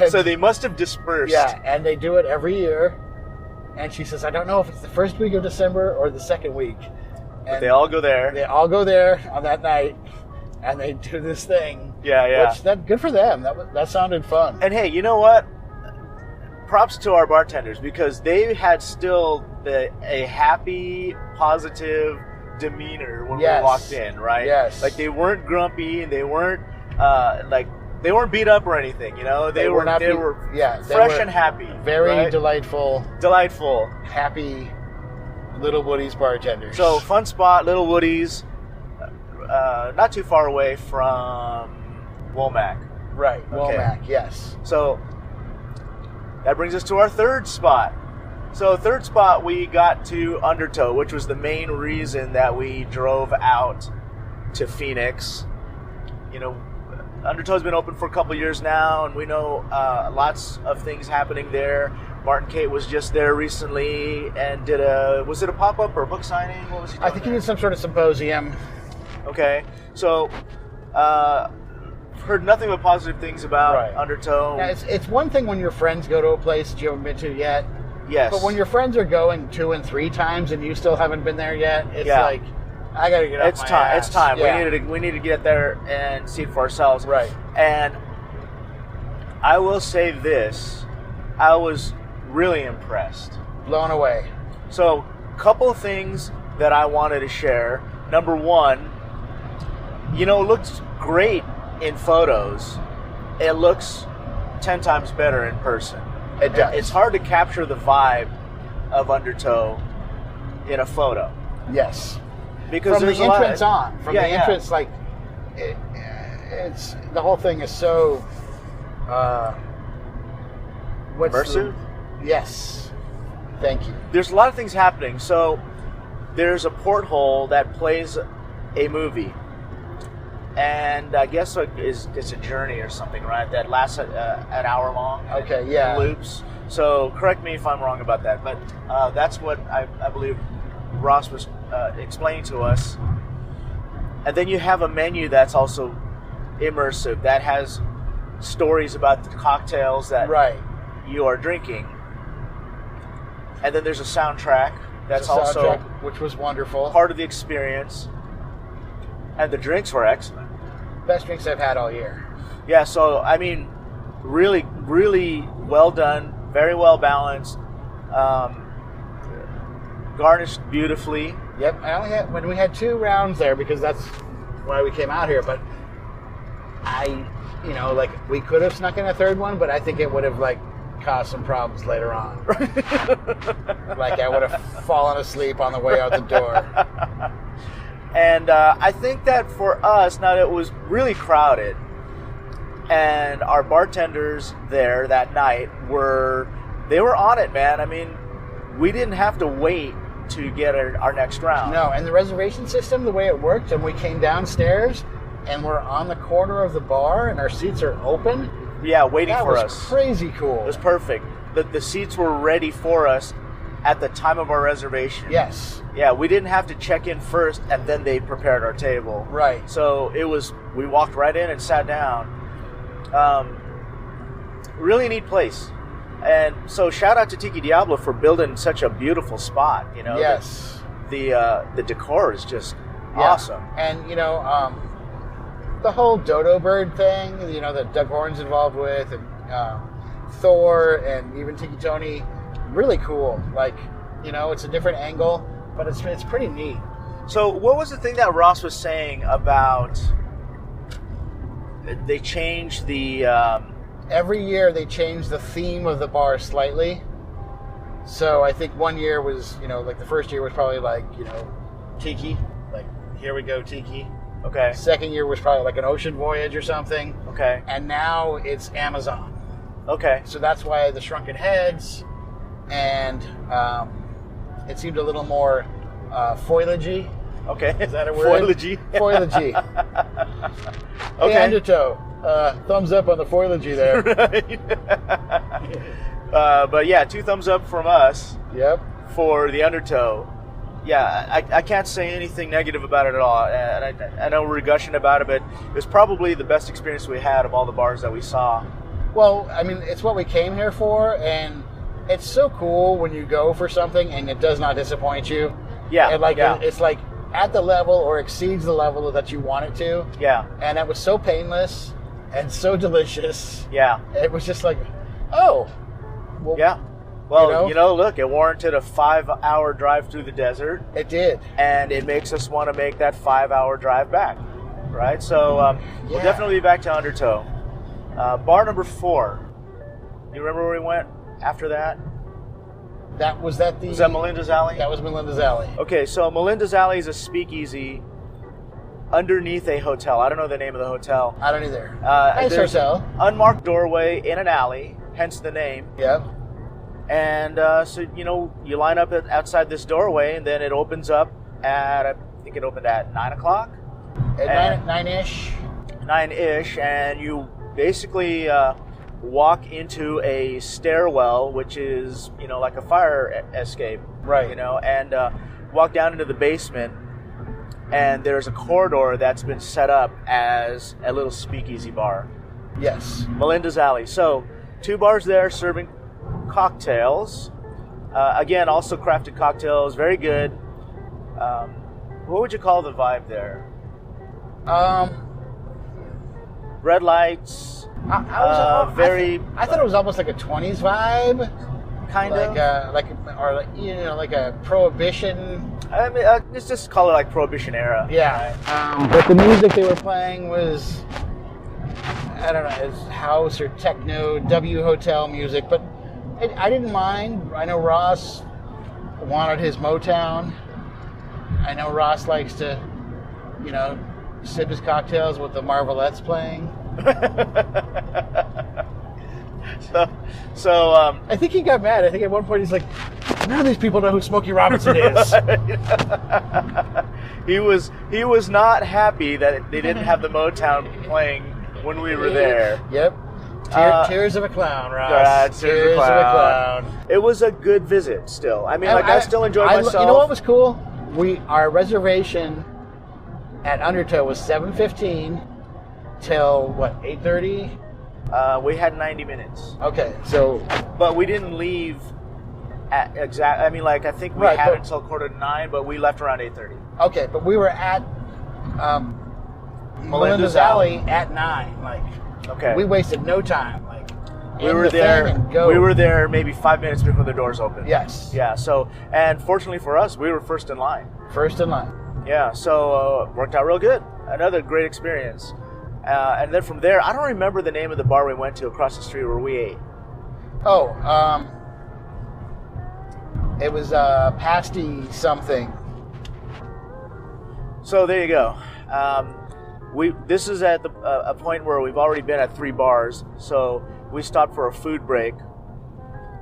S4: So they must have dispersed.
S3: Yeah, and they do it every year. And she says, "I don't know if it's the first week of December or the second week."
S4: But they all go there.
S3: They all go there on that night, and they do this thing.
S4: Yeah.
S3: Which good for them. That sounded fun.
S4: And hey, you know what? Props to our bartenders because they had still a happy, positive demeanor when we walked in, right?
S3: Yes.
S4: Like they weren't grumpy and they weren't they weren't beat up or anything, They were fresh and happy.
S3: Very delightful,
S4: Happy.
S3: Little Woody's bartenders.
S4: So fun spot, Little Woody's. not too far away from Womack.
S3: Right,
S4: Okay.
S3: Womack, yes.
S4: So that brings us to our third spot. So third spot, we got to Undertow, which was the main reason that we drove out to Phoenix. You know, Undertow's been open for a couple years now, and we know lots of things happening there. Martin Kate was just there recently and was it a pop-up or a book signing? What was he doing?
S3: I think he did some sort of symposium.
S4: Okay, so heard nothing but positive things about
S3: Right.
S4: Undertow.
S3: Now, it's one thing when your friends go to a place that you haven't been to yet,
S4: Yes.
S3: but when your friends are going 2 and 3 times and you still haven't been there yet, it's
S4: Yeah.
S3: like, I gotta get off my ass.
S4: It's time.
S3: Yeah.
S4: We need to get there and see it for ourselves.
S3: Right.
S4: And I will say this, I was really impressed.
S3: Blown away.
S4: So, couple of things that I wanted to share. Number one, it looks great in photos. It looks 10 times better in person.
S3: It does.
S4: It's hard to capture the vibe of Undertow in a photo.
S3: Yes.
S4: Because
S3: From
S4: there's
S3: the
S4: a lot
S3: entrance on. From
S4: Yeah,
S3: the
S4: yeah.
S3: entrance, like, it's the whole thing is so.
S4: Immersive?
S3: Yes. Thank you.
S4: There's a lot of things happening. So there's a porthole that plays a movie, and I guess it's a journey or something, right? That lasts an hour long.
S3: Okay, yeah.
S4: Loops. So correct me if I'm wrong about that, but that's what I believe Ross was explaining to us. And then you have a menu that's also immersive, that has stories about the cocktails that
S3: Right.
S4: you are drinking. And then there's a soundtrack that's
S3: The
S4: also
S3: soundtrack, which was wonderful.
S4: part of the experience. And the drinks were excellent.
S3: Best drinks I've had all year.
S4: Yeah, so, I mean, really, really well done, very well balanced, garnished beautifully.
S3: Yep, when we had 2 rounds there because that's why we came out here, but we could have snuck in a third one, but I think it would have caused some problems later on. I would have fallen asleep on the way out the door.
S4: And I think that for us, now it was really crowded, and our bartenders there that night were on it, man. I mean, we didn't have to wait to get our next round.
S3: No, and the reservation system, the way it worked, and we came downstairs and we're on the corner of the bar and our seats are open.
S4: Yeah, waiting for
S3: That
S4: us.
S3: was crazy cool.
S4: It was perfect. The seats were ready for us at the time of our reservation.
S3: Yes.
S4: Yeah, we didn't have to check in first and then they prepared our table.
S3: Right.
S4: So we walked right in and sat down. Really neat place. And so shout out to Tiki Diablo for building such a beautiful spot.
S3: Yes.
S4: The decor is just
S3: Yeah.
S4: awesome.
S3: And, the whole dodo bird thing, that Doug Horn's involved with, and Thor, and even Tiki Tony, really cool. It's a different angle, but it's pretty neat.
S4: So what was the thing that Ross was saying about they changed the...
S3: Every year they change the theme of the bar slightly. So I think one year was, the first year was probably Tiki. Here we go, Tiki.
S4: Okay.
S3: Second year was probably an ocean voyage or something.
S4: Okay.
S3: And now it's Amazon.
S4: Okay.
S3: So that's why the shrunken heads, and it seemed a little more foliage-y.
S4: Okay.
S3: Is that a word?
S4: Foliage-y.
S3: Foliage-y.
S4: Okay.
S3: Hey, Undertow. Thumbs up on the foliage there.
S4: Right. But yeah, 2 thumbs up from us
S3: Yep.
S4: for the Undertow. Yeah, I can't say anything negative about it at all. And I know we're gushing about it, but it was probably the best experience we had of all the bars that we saw.
S3: Well, I mean, it's what we came here for, and it's so cool when you go for something and it does not disappoint you.
S4: Yeah,
S3: And
S4: yeah.
S3: it's at the level or exceeds the level that you want it to.
S4: Yeah,
S3: And that was so painless and so delicious.
S4: yeah,
S3: It was just oh. Well,
S4: yeah. Well,
S3: You know?
S4: look, it warranted a 5-hour drive through the desert,
S3: It did.
S4: and it makes us want to make that 5-hour drive back, right? So we'll
S3: Yeah.
S4: definitely be back to Undertow. Bar number 4. You remember where we went after that? Was that Melinda's Alley?
S3: That was Melinda's Alley.
S4: Okay, so Melinda's Alley is a speakeasy. underneath a hotel. I don't know the name of the hotel.
S3: I don't either. Nice
S4: there's
S3: hotel.
S4: an unmarked doorway in an alley, hence the name.
S3: Yep.
S4: And so, you line up outside this doorway, and then it opens up at, I think it opened at 9 o'clock.
S3: At 9-ish?
S4: 9-ish, and you basically walk into a stairwell, which is, like a fire escape.
S3: Right.
S4: And walk down into the basement, and there's a corridor that's been set up as a little speakeasy bar.
S3: Yes.
S4: Melinda's Alley. So, 2 bars there serving cocktails. Again, also crafted cocktails. Very good. What would you call the vibe there? Red lights.
S3: I thought it was almost like a 20s vibe.
S4: Kind of.
S3: Like a prohibition.
S4: I mean, let's just call it like Prohibition era.
S3: Yeah. But the music they were playing was, I don't know, it's house or techno, W hotel music, but I didn't mind. I know Ross wanted his Motown. I know Ross likes to, sip his cocktails with the Marvelettes playing.
S4: So
S3: I think he got mad. I think at one point he's like, none of these people know who Smokey Robinson is.
S4: He was not happy that they didn't have the Motown playing when we were there.
S3: Yep. Tears of a clown, Ross.
S4: Tears of a clown. It was a good visit still. I mean, I still enjoyed myself.
S3: You know what was cool? Our reservation at Undertow was 7:15 till, 8:30?
S4: We had 90 minutes.
S3: Okay, so...
S4: But we didn't leave at I think we had until 8:45, but we left around 8:30.
S3: Okay, but we were at Melinda's Alley at 9.
S4: Okay.
S3: We wasted no time.
S4: We were there maybe 5 minutes before the doors opened.
S3: Yes.
S4: Yeah, so, and fortunately for us, we were first in line.
S3: First in line.
S4: Yeah, so worked out real good. Another great experience. And then from there, I don't remember the name of the bar we went to across the street where we ate.
S3: Oh, it was Pasty something.
S4: So there you go. This is at a point where we've already been at 3 bars, so we stopped for a food break,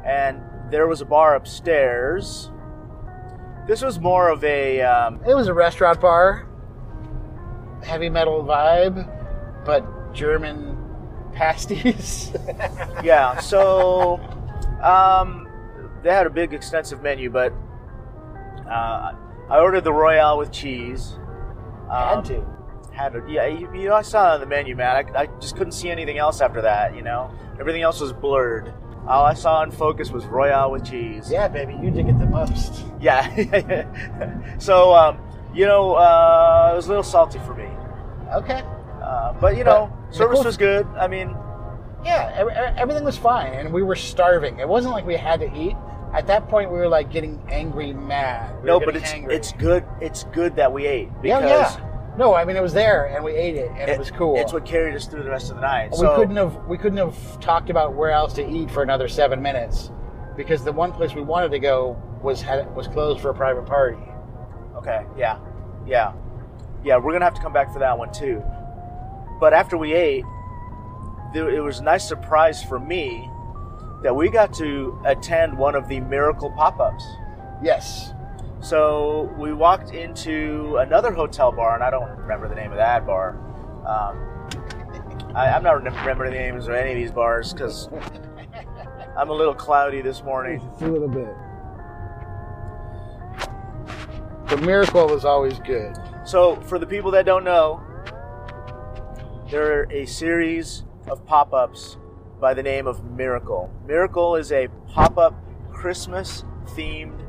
S4: and there was a bar upstairs. This was more of a...
S3: it was a restaurant bar, heavy metal vibe, but German pasties.
S4: Yeah, so they had a big, extensive menu, but I ordered the Royale with cheese.
S3: Had to.
S4: Yeah, I saw it on the menu, man. I just couldn't see anything else after that, Everything else was blurred. All I saw in focus was Royale with cheese.
S3: Yeah, baby, you did get the most.
S4: Yeah. So, it was a little salty for me.
S3: Okay.
S4: But service was good. I mean...
S3: Yeah, everything was fine, and we were starving. It wasn't like we had to eat. At that point, we were, getting angry mad.
S4: It's good. It's good that we ate. Because
S3: yeah. No, I mean, it was there, and we ate it, and it was cool.
S4: It's what carried us through the rest of the night.
S3: We couldn't have talked about where else to eat for another 7 minutes, because the one place we wanted to go was closed for a private party.
S4: Okay, yeah. We're going to have to come back for that one, too. But after we ate, it was a nice surprise for me that we got to attend one of the Miracle pop-ups.
S3: Yes.
S4: So we walked into another hotel bar, and I don't remember the name of that bar. I'm not remembering the names of any of these bars because I'm a little cloudy this morning.
S3: A little bit. The Miracle was always good.
S4: So for the people that don't know, there are a series of pop-ups by the name of Miracle. Miracle is a pop-up Christmas-themed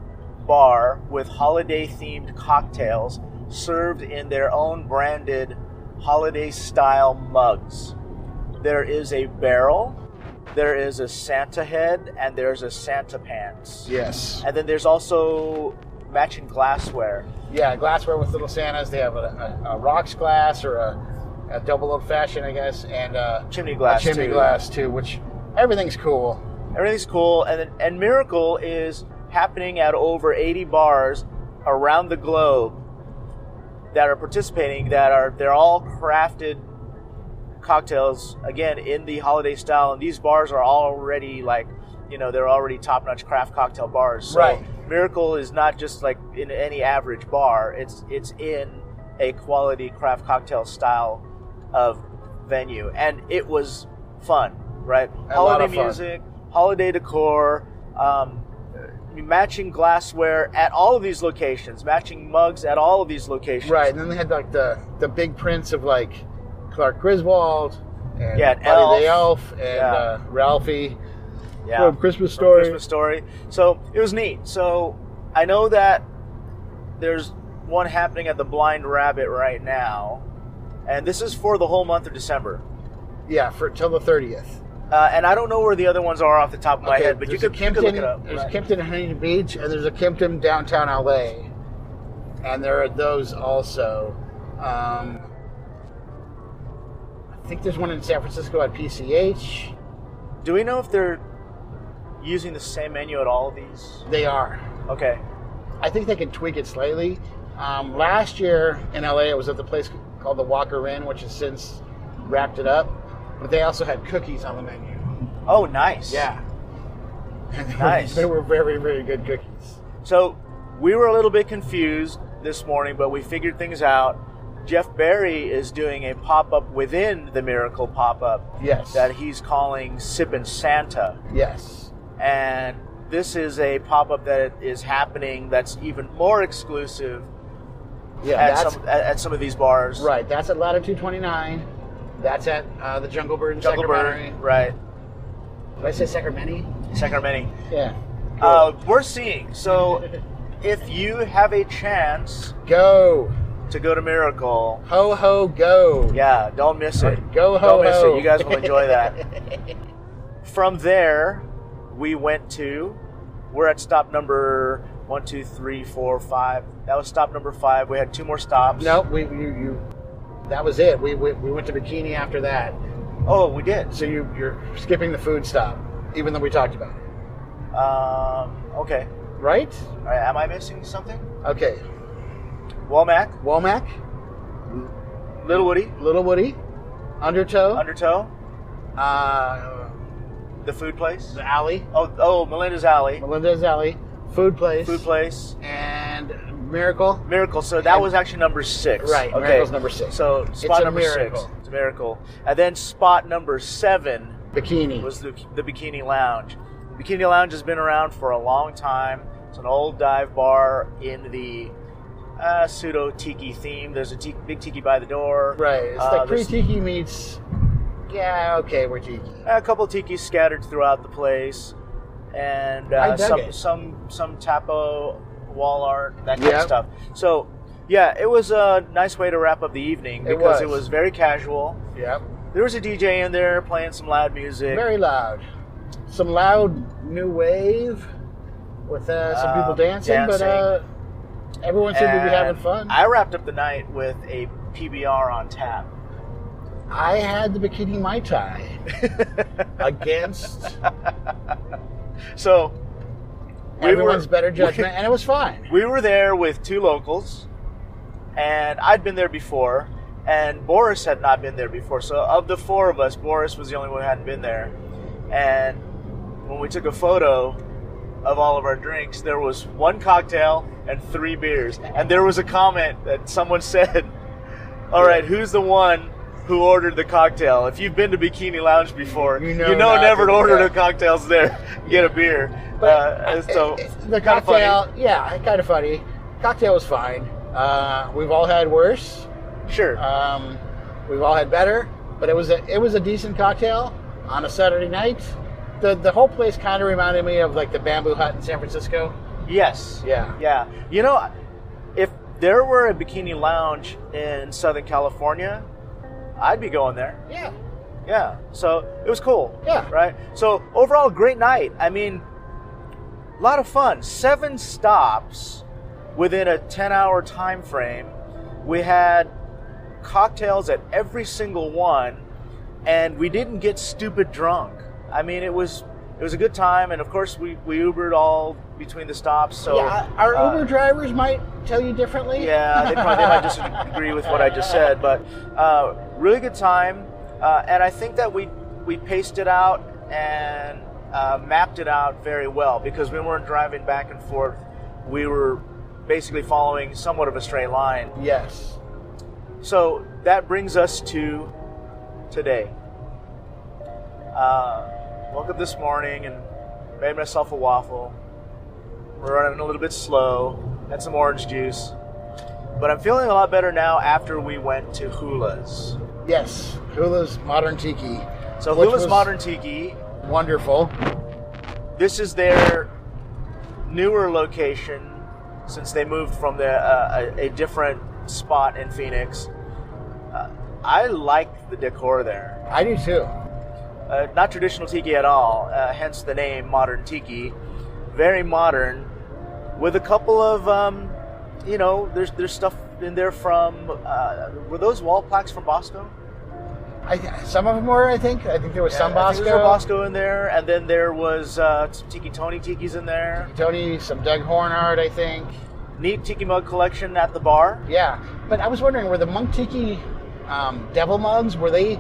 S4: bar with holiday-themed cocktails served in their own branded holiday-style mugs. There is a barrel, there is a Santa head, and there's a Santa pants.
S3: Yes.
S4: And then there's also matching glassware.
S3: Yeah, glassware with little Santas. They have a rocks glass or a double old-fashioned, I guess, and
S4: chimney glass
S3: too, which everything's cool.
S4: Everything's cool, and Miracle is happening at over 80 bars around the globe. that are participating they're all crafted cocktails, again, in the holiday style. And these bars are already like, they're already top-notch craft cocktail bars. So
S3: Right.
S4: Miracle is not just like in any average bar. It's in a quality craft cocktail style of venue. And it was fun, right?
S3: A lot
S4: Holiday
S3: of fun.
S4: music, holiday decor, matching glassware at all of these locations, matching mugs at all of these locations.
S3: Right, and then they had like the big prints of like Clark Griswold and
S4: Yeah,
S3: Buddy
S4: Elf.
S3: the Elf and
S4: Yeah.
S3: Ralphie
S4: Yeah.
S3: from Christmas Story.
S4: Christmas Story. So it was neat. So I know that there's one happening at the Blind Rabbit right now, and this is for the whole month of December.
S3: Yeah, for till the 30th.
S4: And I don't know where the other ones are off the top of my head, but you
S3: there's
S4: could,
S3: a
S4: you could look it up.
S3: There's
S4: Right.
S3: Kimpton in Huntington Beach, and there's a Kimpton downtown LA, and there are those also. I think there's one in San Francisco at PCH.
S4: Do we know if they're using the same menu at all of these?
S3: They are.
S4: Okay.
S3: I think they can tweak it slightly. Last year in LA, it was at the place called the Walker Inn, which has since wrapped it up. But they also had cookies on the menu.
S4: Oh, nice.
S3: Yeah. And
S4: Nice.
S3: They were very, very good cookies.
S4: So we were a little bit confused this morning, but we figured things out. Jeff Berry is doing a pop-up within the Miracle pop-up
S3: Yes.
S4: that he's calling Sippin' Santa.
S3: Yes.
S4: And this is a pop-up that is happening that's even more exclusive
S3: Yeah,
S4: at some of these bars.
S3: right. That's at Latitude 29. That's at the Jungle Bird in
S4: Jungle
S3: Sacramento.
S4: Bird, right.
S3: Did I say Sacramento?
S4: Sacramento.
S3: Yeah.
S4: We're seeing. So if you have a chance
S3: Go.
S4: to go to Miracle,
S3: Ho, ho, go.
S4: yeah, don't miss it.
S3: Go, ho,
S4: Don't miss
S3: ho.
S4: it. You guys will enjoy that. From there, we're at stop number 1, 2, 3, 4, 5. That was stop number 5. We had 2 more stops.
S3: No, that was it. We went to Bikini after that.
S4: Oh, we did.
S3: So you're skipping the food stop, even though we talked about it.
S4: Okay.
S3: Right?
S4: All right, am I missing something?
S3: Okay.
S4: Womack,
S3: Womack,
S4: Little Woody,
S3: Little Woody, Undertow,
S4: Undertow, the food place.
S3: the Alley,
S4: Oh, Melinda's Alley,
S3: Melinda's Alley, Food Place,
S4: food place,
S3: and Miracle.
S4: Miracle. So that was actually number 6.
S3: Right,
S4: Okay.
S3: Miracle's number 6.
S4: So spot
S3: a
S4: number
S3: miracle.
S4: 6. It's a miracle. And then spot number 7
S3: Bikini.
S4: was the Bikini Lounge. The Bikini Lounge has been around for a long time. It's an old dive bar in the pseudo tiki theme. There's a big tiki by the door.
S3: Right. It's like
S4: there's
S3: pre-tiki meets. Yeah, okay, we're tiki.
S4: a couple tikis scattered throughout the place, and
S3: I dug it.
S4: some tapo wall art, that kind of
S3: Yep.
S4: stuff. So yeah, it was a nice way to wrap up the evening because it
S3: was.
S4: was very casual.
S3: Yep.
S4: There was a DJ in there playing some loud music.
S3: Very loud. Some loud new wave with some people dancing, but everyone seemed to be having
S4: And
S3: fun.
S4: I wrapped up the night with a PBR on tap.
S3: I had the Bikini Mai Tai against
S4: So
S3: everyone's better judgment, and it was fine.
S4: We were there with 2 locals, and I'd been there before, and Boris had not been there before. So of the 4 of us, Boris was the only one who hadn't been there. And when we took a photo of all of our drinks, there was 1 cocktail and 3 beers. And there was a comment that someone said, all right, who's the one who ordered the cocktail? If you've been to Bikini Lounge before, you know
S3: not
S4: never to
S3: to-
S4: order
S3: yeah.
S4: the cocktails there. Get a beer. So
S3: The
S4: kinda funny.
S3: cocktail, yeah, kind of funny. Cocktail was fine. We've all had worse.
S4: Sure.
S3: We've all had better, but it was a decent cocktail on a Saturday night. The whole place kind of reminded me of like the Bamboo Hut in San Francisco.
S4: Yes.
S3: Yeah.
S4: Yeah. You know, if there were a Bikini Lounge in Southern California, I'd be going there.
S3: Yeah.
S4: Yeah. So it was cool.
S3: Yeah.
S4: Right. So overall, great night. I mean, a lot of fun. 7 stops within a 10-hour time frame. We had cocktails at every single one, and we didn't get stupid drunk. I mean, it was it was a good time, and of course we Ubered all between the stops. So
S3: yeah, our Uber drivers might tell you differently.
S4: Yeah, they might disagree with what I just said, but really good time, and I think that we paced it out and mapped it out very well, because we weren't driving back and forth. We were basically following somewhat of a straight line.
S3: Yes.
S4: So that brings us to today. Woke up this morning and made myself a waffle. We're running a little bit slow. Had some orange juice. But I'm feeling a lot better now after we went to Hula's.
S3: Yes, Hula's Modern Tiki.
S4: So Hula's Modern Tiki.
S3: Wonderful.
S4: This is their newer location since they moved from a different spot in Phoenix. I like the decor there.
S3: I do too.
S4: Not traditional tiki at all, hence the name Modern Tiki. Very modern, with a couple of, there's stuff in there from, were those wall plaques from Bosco?
S3: Some of them were, I think. I think there was some Bosco.
S4: There was Bosco in there, and then there was some Tiki Tony tikis in there.
S3: Tiki Tony, some Doug Horn art, I think.
S4: Neat tiki mug collection at the bar.
S3: Yeah, but I was wondering, were the Monk Tiki devil mugs, were they,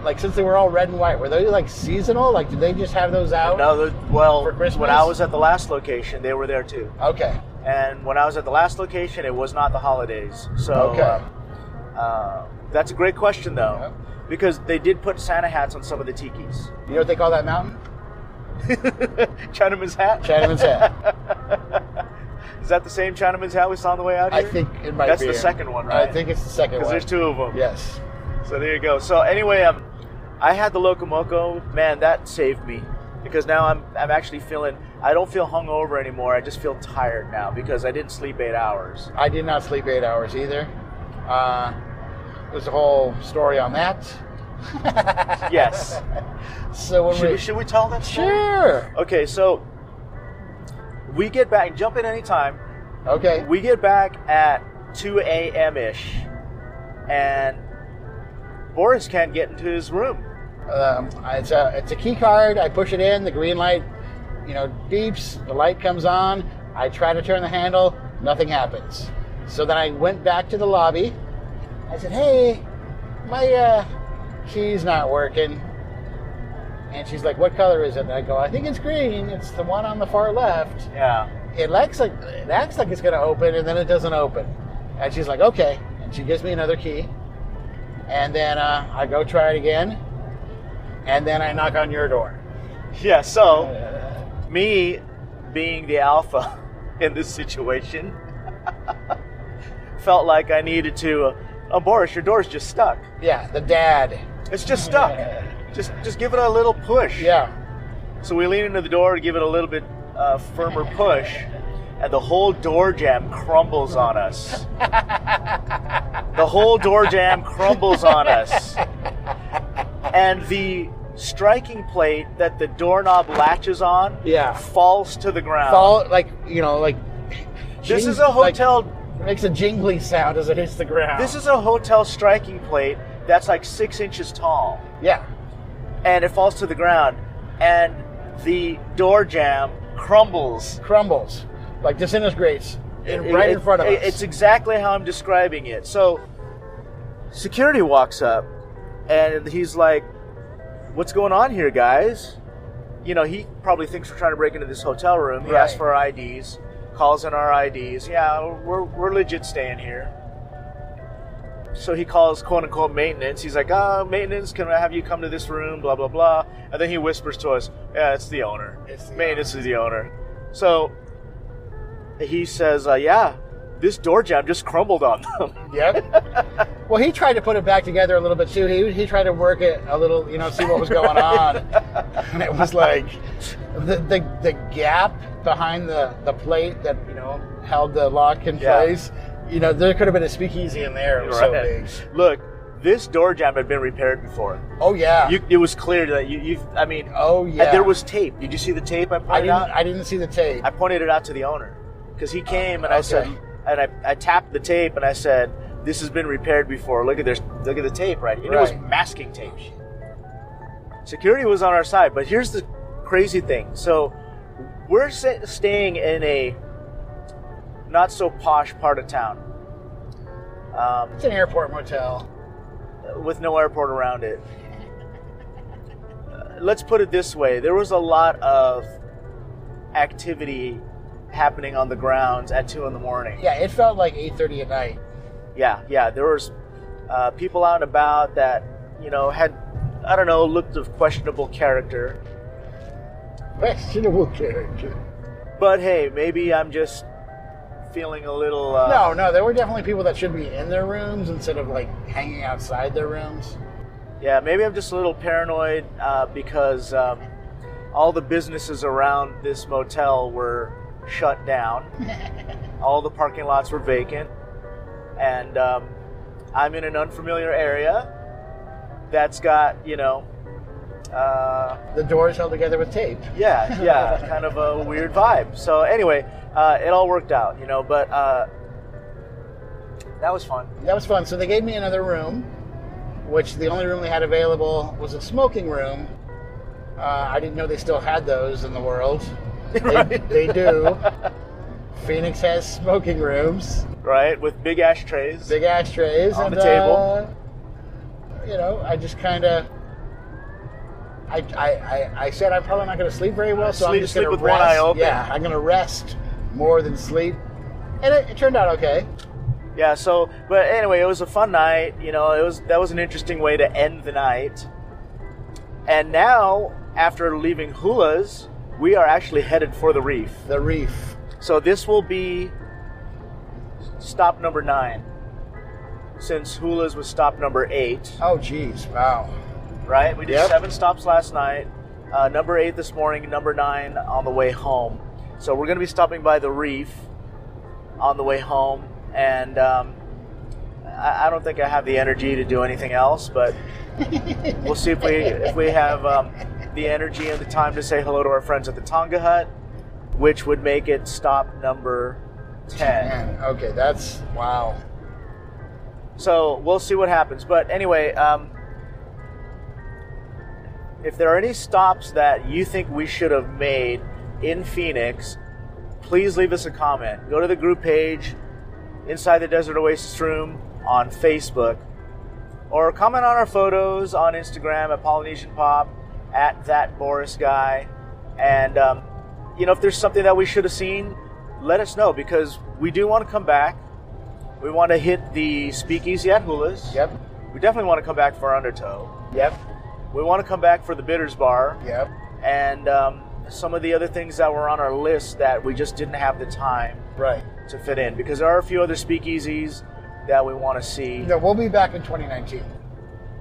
S3: like, since they were all red and white, were they like seasonal? Like, did they just have those out?
S4: No,
S3: for Christmas?
S4: When I was at the last location, they were there too.
S3: Okay.
S4: And when I was at the last location, it was not the holidays. So
S3: okay.
S4: That's a great question, though,
S3: Yep.
S4: because they did put Santa hats on some of the tikis.
S3: You know what they call that mountain?
S4: Chinaman's hat?
S3: Chinaman's hat.
S4: Is that the same Chinaman's hat we saw on the way out here?
S3: I think it might
S4: That's
S3: be.
S4: That's the second one, right?
S3: I think it's the second one.
S4: Because there's two of them.
S3: Yes.
S4: So there you go. So anyway, I had the Locomoco. Man, that saved me, because now I'm actually feeling, I don't feel hungover anymore. I just feel tired now because I didn't sleep 8 hours.
S3: I did not sleep 8 hours either. There's a whole story on that.
S4: Yes.
S3: So
S4: should we tell that story?
S3: Sure.
S4: Okay, so we get back, jump in anytime.
S3: Okay.
S4: We get back at 2 a.m.-ish, and Boris can't get into his room.
S3: It's a key card. I push it in. The green light, beeps. The light comes on. I try to turn the handle. Nothing happens. So then I went back to the lobby. I said, "Hey, my key's not working." And she's like, "What color is it?" And I go, "I think it's green. It's the one on the far left."
S4: Yeah.
S3: It acts like it's going to open, and then it doesn't open. And she's like, "Okay." And she gives me another key. And then I go try it again. And then I knock on your door.
S4: Yeah, so me being the alpha in this situation felt like I needed to, Boris, your door's just stuck.
S3: Yeah, the dad.
S4: It's just stuck. Just give it a little push.
S3: Yeah.
S4: So we lean into the door to give it a little bit firmer push, and the whole door jamb crumbles on us. The whole door jamb crumbles on us. And the striking plate that the doorknob latches on falls to the ground.
S3: This
S4: is a hotel.
S3: Makes a jingly sound as it hits the ground.
S4: This is a hotel striking plate that's like 6 inches tall.
S3: Yeah.
S4: And it falls to the ground. And the door jamb crumbles.
S3: Like disintegrates right in front of us.
S4: It's exactly how I'm describing it. So security walks up and he's like, "What's going on here, guys?" He probably thinks we're trying to break into this hotel room. He asks for our IDs, calls in our IDs. Yeah, we're legit staying here. So he calls quote-unquote maintenance. He's like, "Maintenance, can I have you come to this room, blah, blah, blah." And then he whispers to us, "Yeah, it's the owner. Maintenance is the owner." So he says, "Yeah, this door jamb just crumbled on them."
S3: Yep. Well, he tried to put it back together a little bit too. He tried to work it a little, see what was going on. And it was like the gap behind the plate that, held the lock in place. There could have been a speakeasy in there. It was so big.
S4: Look, this door jamb had been repaired before.
S3: Oh, yeah.
S4: It was clear that
S3: oh, yeah.
S4: There was tape. Did you see the tape I pointed out?
S3: I didn't see the tape.
S4: I pointed it out to the owner because he came and I said, and I tapped the tape and I said, "This has been repaired before. Look at this. Look at the tape right here." It was masking tape. Security was on our side, but here's the crazy thing. So we're staying in a not so posh part of town.
S3: It's an airport motel.
S4: With no airport around it. Let's put it this way. There was a lot of activity happening on the grounds at 2 a.m.
S3: Yeah, it felt like 8:30 at night.
S4: Yeah. There was people out and about that, had, I don't know, looked of questionable character.
S3: Questionable character.
S4: But hey, maybe I'm just feeling a little...
S3: No, there were definitely people that should be in their rooms instead of like hanging outside their rooms.
S4: Yeah, maybe I'm just a little paranoid because all the businesses around this motel were shut down. All the parking lots were vacant. And I'm in an unfamiliar area that's got,
S3: the doors held together with tape.
S4: Yeah, kind of a weird vibe. So anyway, it all worked out, but that was fun.
S3: That was fun. So they gave me another room, which the only room they had available was a smoking room. I didn't know they still had those in the world. They do. Phoenix has smoking rooms.
S4: Right, with big ashtrays.
S3: Big ashtrays.
S4: On the table.
S3: I just kind of... I said I'm probably not going to sleep very well, so I'm just going to rest.
S4: Sleep with one eye open.
S3: Yeah, I'm going to rest more than sleep. And it turned out okay.
S4: Yeah, but anyway, it was a fun night. That was an interesting way to end the night. And now, after leaving Hula's, we are actually headed for the reef.
S3: The reef.
S4: So this will be stop number 9, since Hula's was stop number 8.
S3: Oh, geez, wow.
S4: Right? We did 7 stops last night, number 8 this morning, number 9 on the way home. So we're going to be stopping by the reef on the way home, and I don't think I have the energy to do anything else, but we'll see if we have the energy and the time to say hello to our friends at the Tonga Hut, which would make it stop number 10.
S3: Okay, that's wow.
S4: So we'll see what happens. But anyway, if there are any stops that you think we should have made in Phoenix, please leave us a comment. Go to the group page, Inside the Desert Oasis Room on Facebook, or comment on our photos on Instagram at Polynesian Pop, at That Boris Guy. And, if there's something that we should have seen, let us know, because we do want to come back. We want to hit the Speakeasy at Hula's.
S3: Yep.
S4: We definitely want to come back for Undertow.
S3: Yep.
S4: We want to come back for the Bitters Bar.
S3: Yep.
S4: And some of the other things that were on our list that we just didn't have the time to fit in, because there are a few other speakeasies that we want to see.
S3: No, we'll be back in 2019.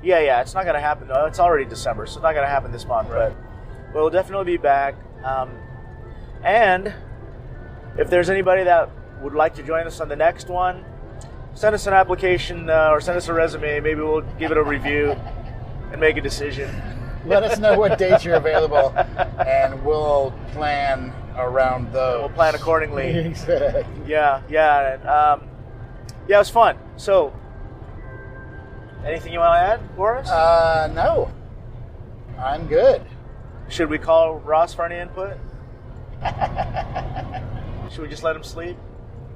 S4: Yeah, it's not going to happen. It's already December, so it's not going to happen this month.
S3: Right.
S4: But we'll definitely be back. And if there's anybody that would like to join us on the next one, send us an application or send us a resume. Maybe we'll give it a review and make a decision.
S3: Let us know what dates you're available, and we'll plan around those.
S4: We'll plan accordingly.
S3: Exactly.
S4: Yeah. It was fun. So, anything you want to add, Boris?
S3: No. I'm good.
S4: Should we call Ross for any input? Should we just let him sleep?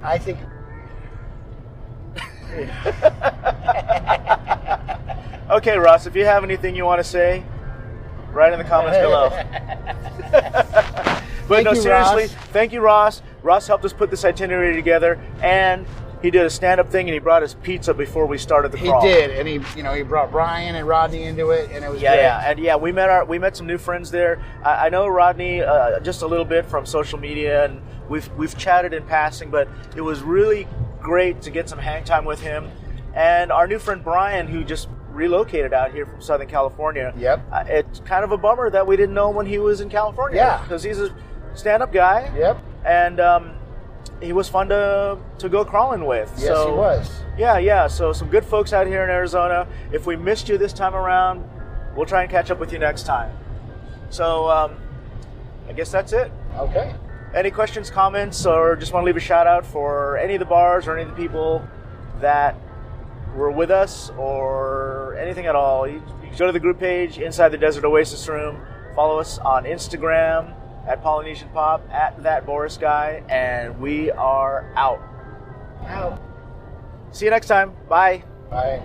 S3: I think...
S4: Okay, Ross, if you have anything you want to say, write in the comments below. But no, seriously, thank you, Ross. Ross helped us put this itinerary together, and he did a stand-up thing, and he brought us pizza before we started the crawl.
S3: He did, and he brought Brian and Rodney into it, and it was great.
S4: Yeah, and we met some new friends there. I know Rodney just a little bit from social media, and we've chatted in passing, but it was really great to get some hang time with him. And our new friend Brian, who just relocated out here from Southern California.
S3: Yep.
S4: It's kind of a bummer that we didn't know him when he was in California.
S3: Yeah.
S4: Because he's a stand-up guy.
S3: Yep.
S4: And he was fun to go crawling with.
S3: Yes, he was.
S4: Yeah. So some good folks out here in Arizona. If we missed you this time around, we'll try and catch up with you next time. So I guess that's it.
S3: Okay.
S4: Any questions, comments, or just want to leave a shout out for any of the bars or any of the people that were with us or anything at all, you go to the group page, Inside the Desert Oasis Room, Follow us on Instagram at Polynesian Pop, at That Boris Guy, and we are out.
S3: Out.
S4: See you next time. Bye.
S3: Bye.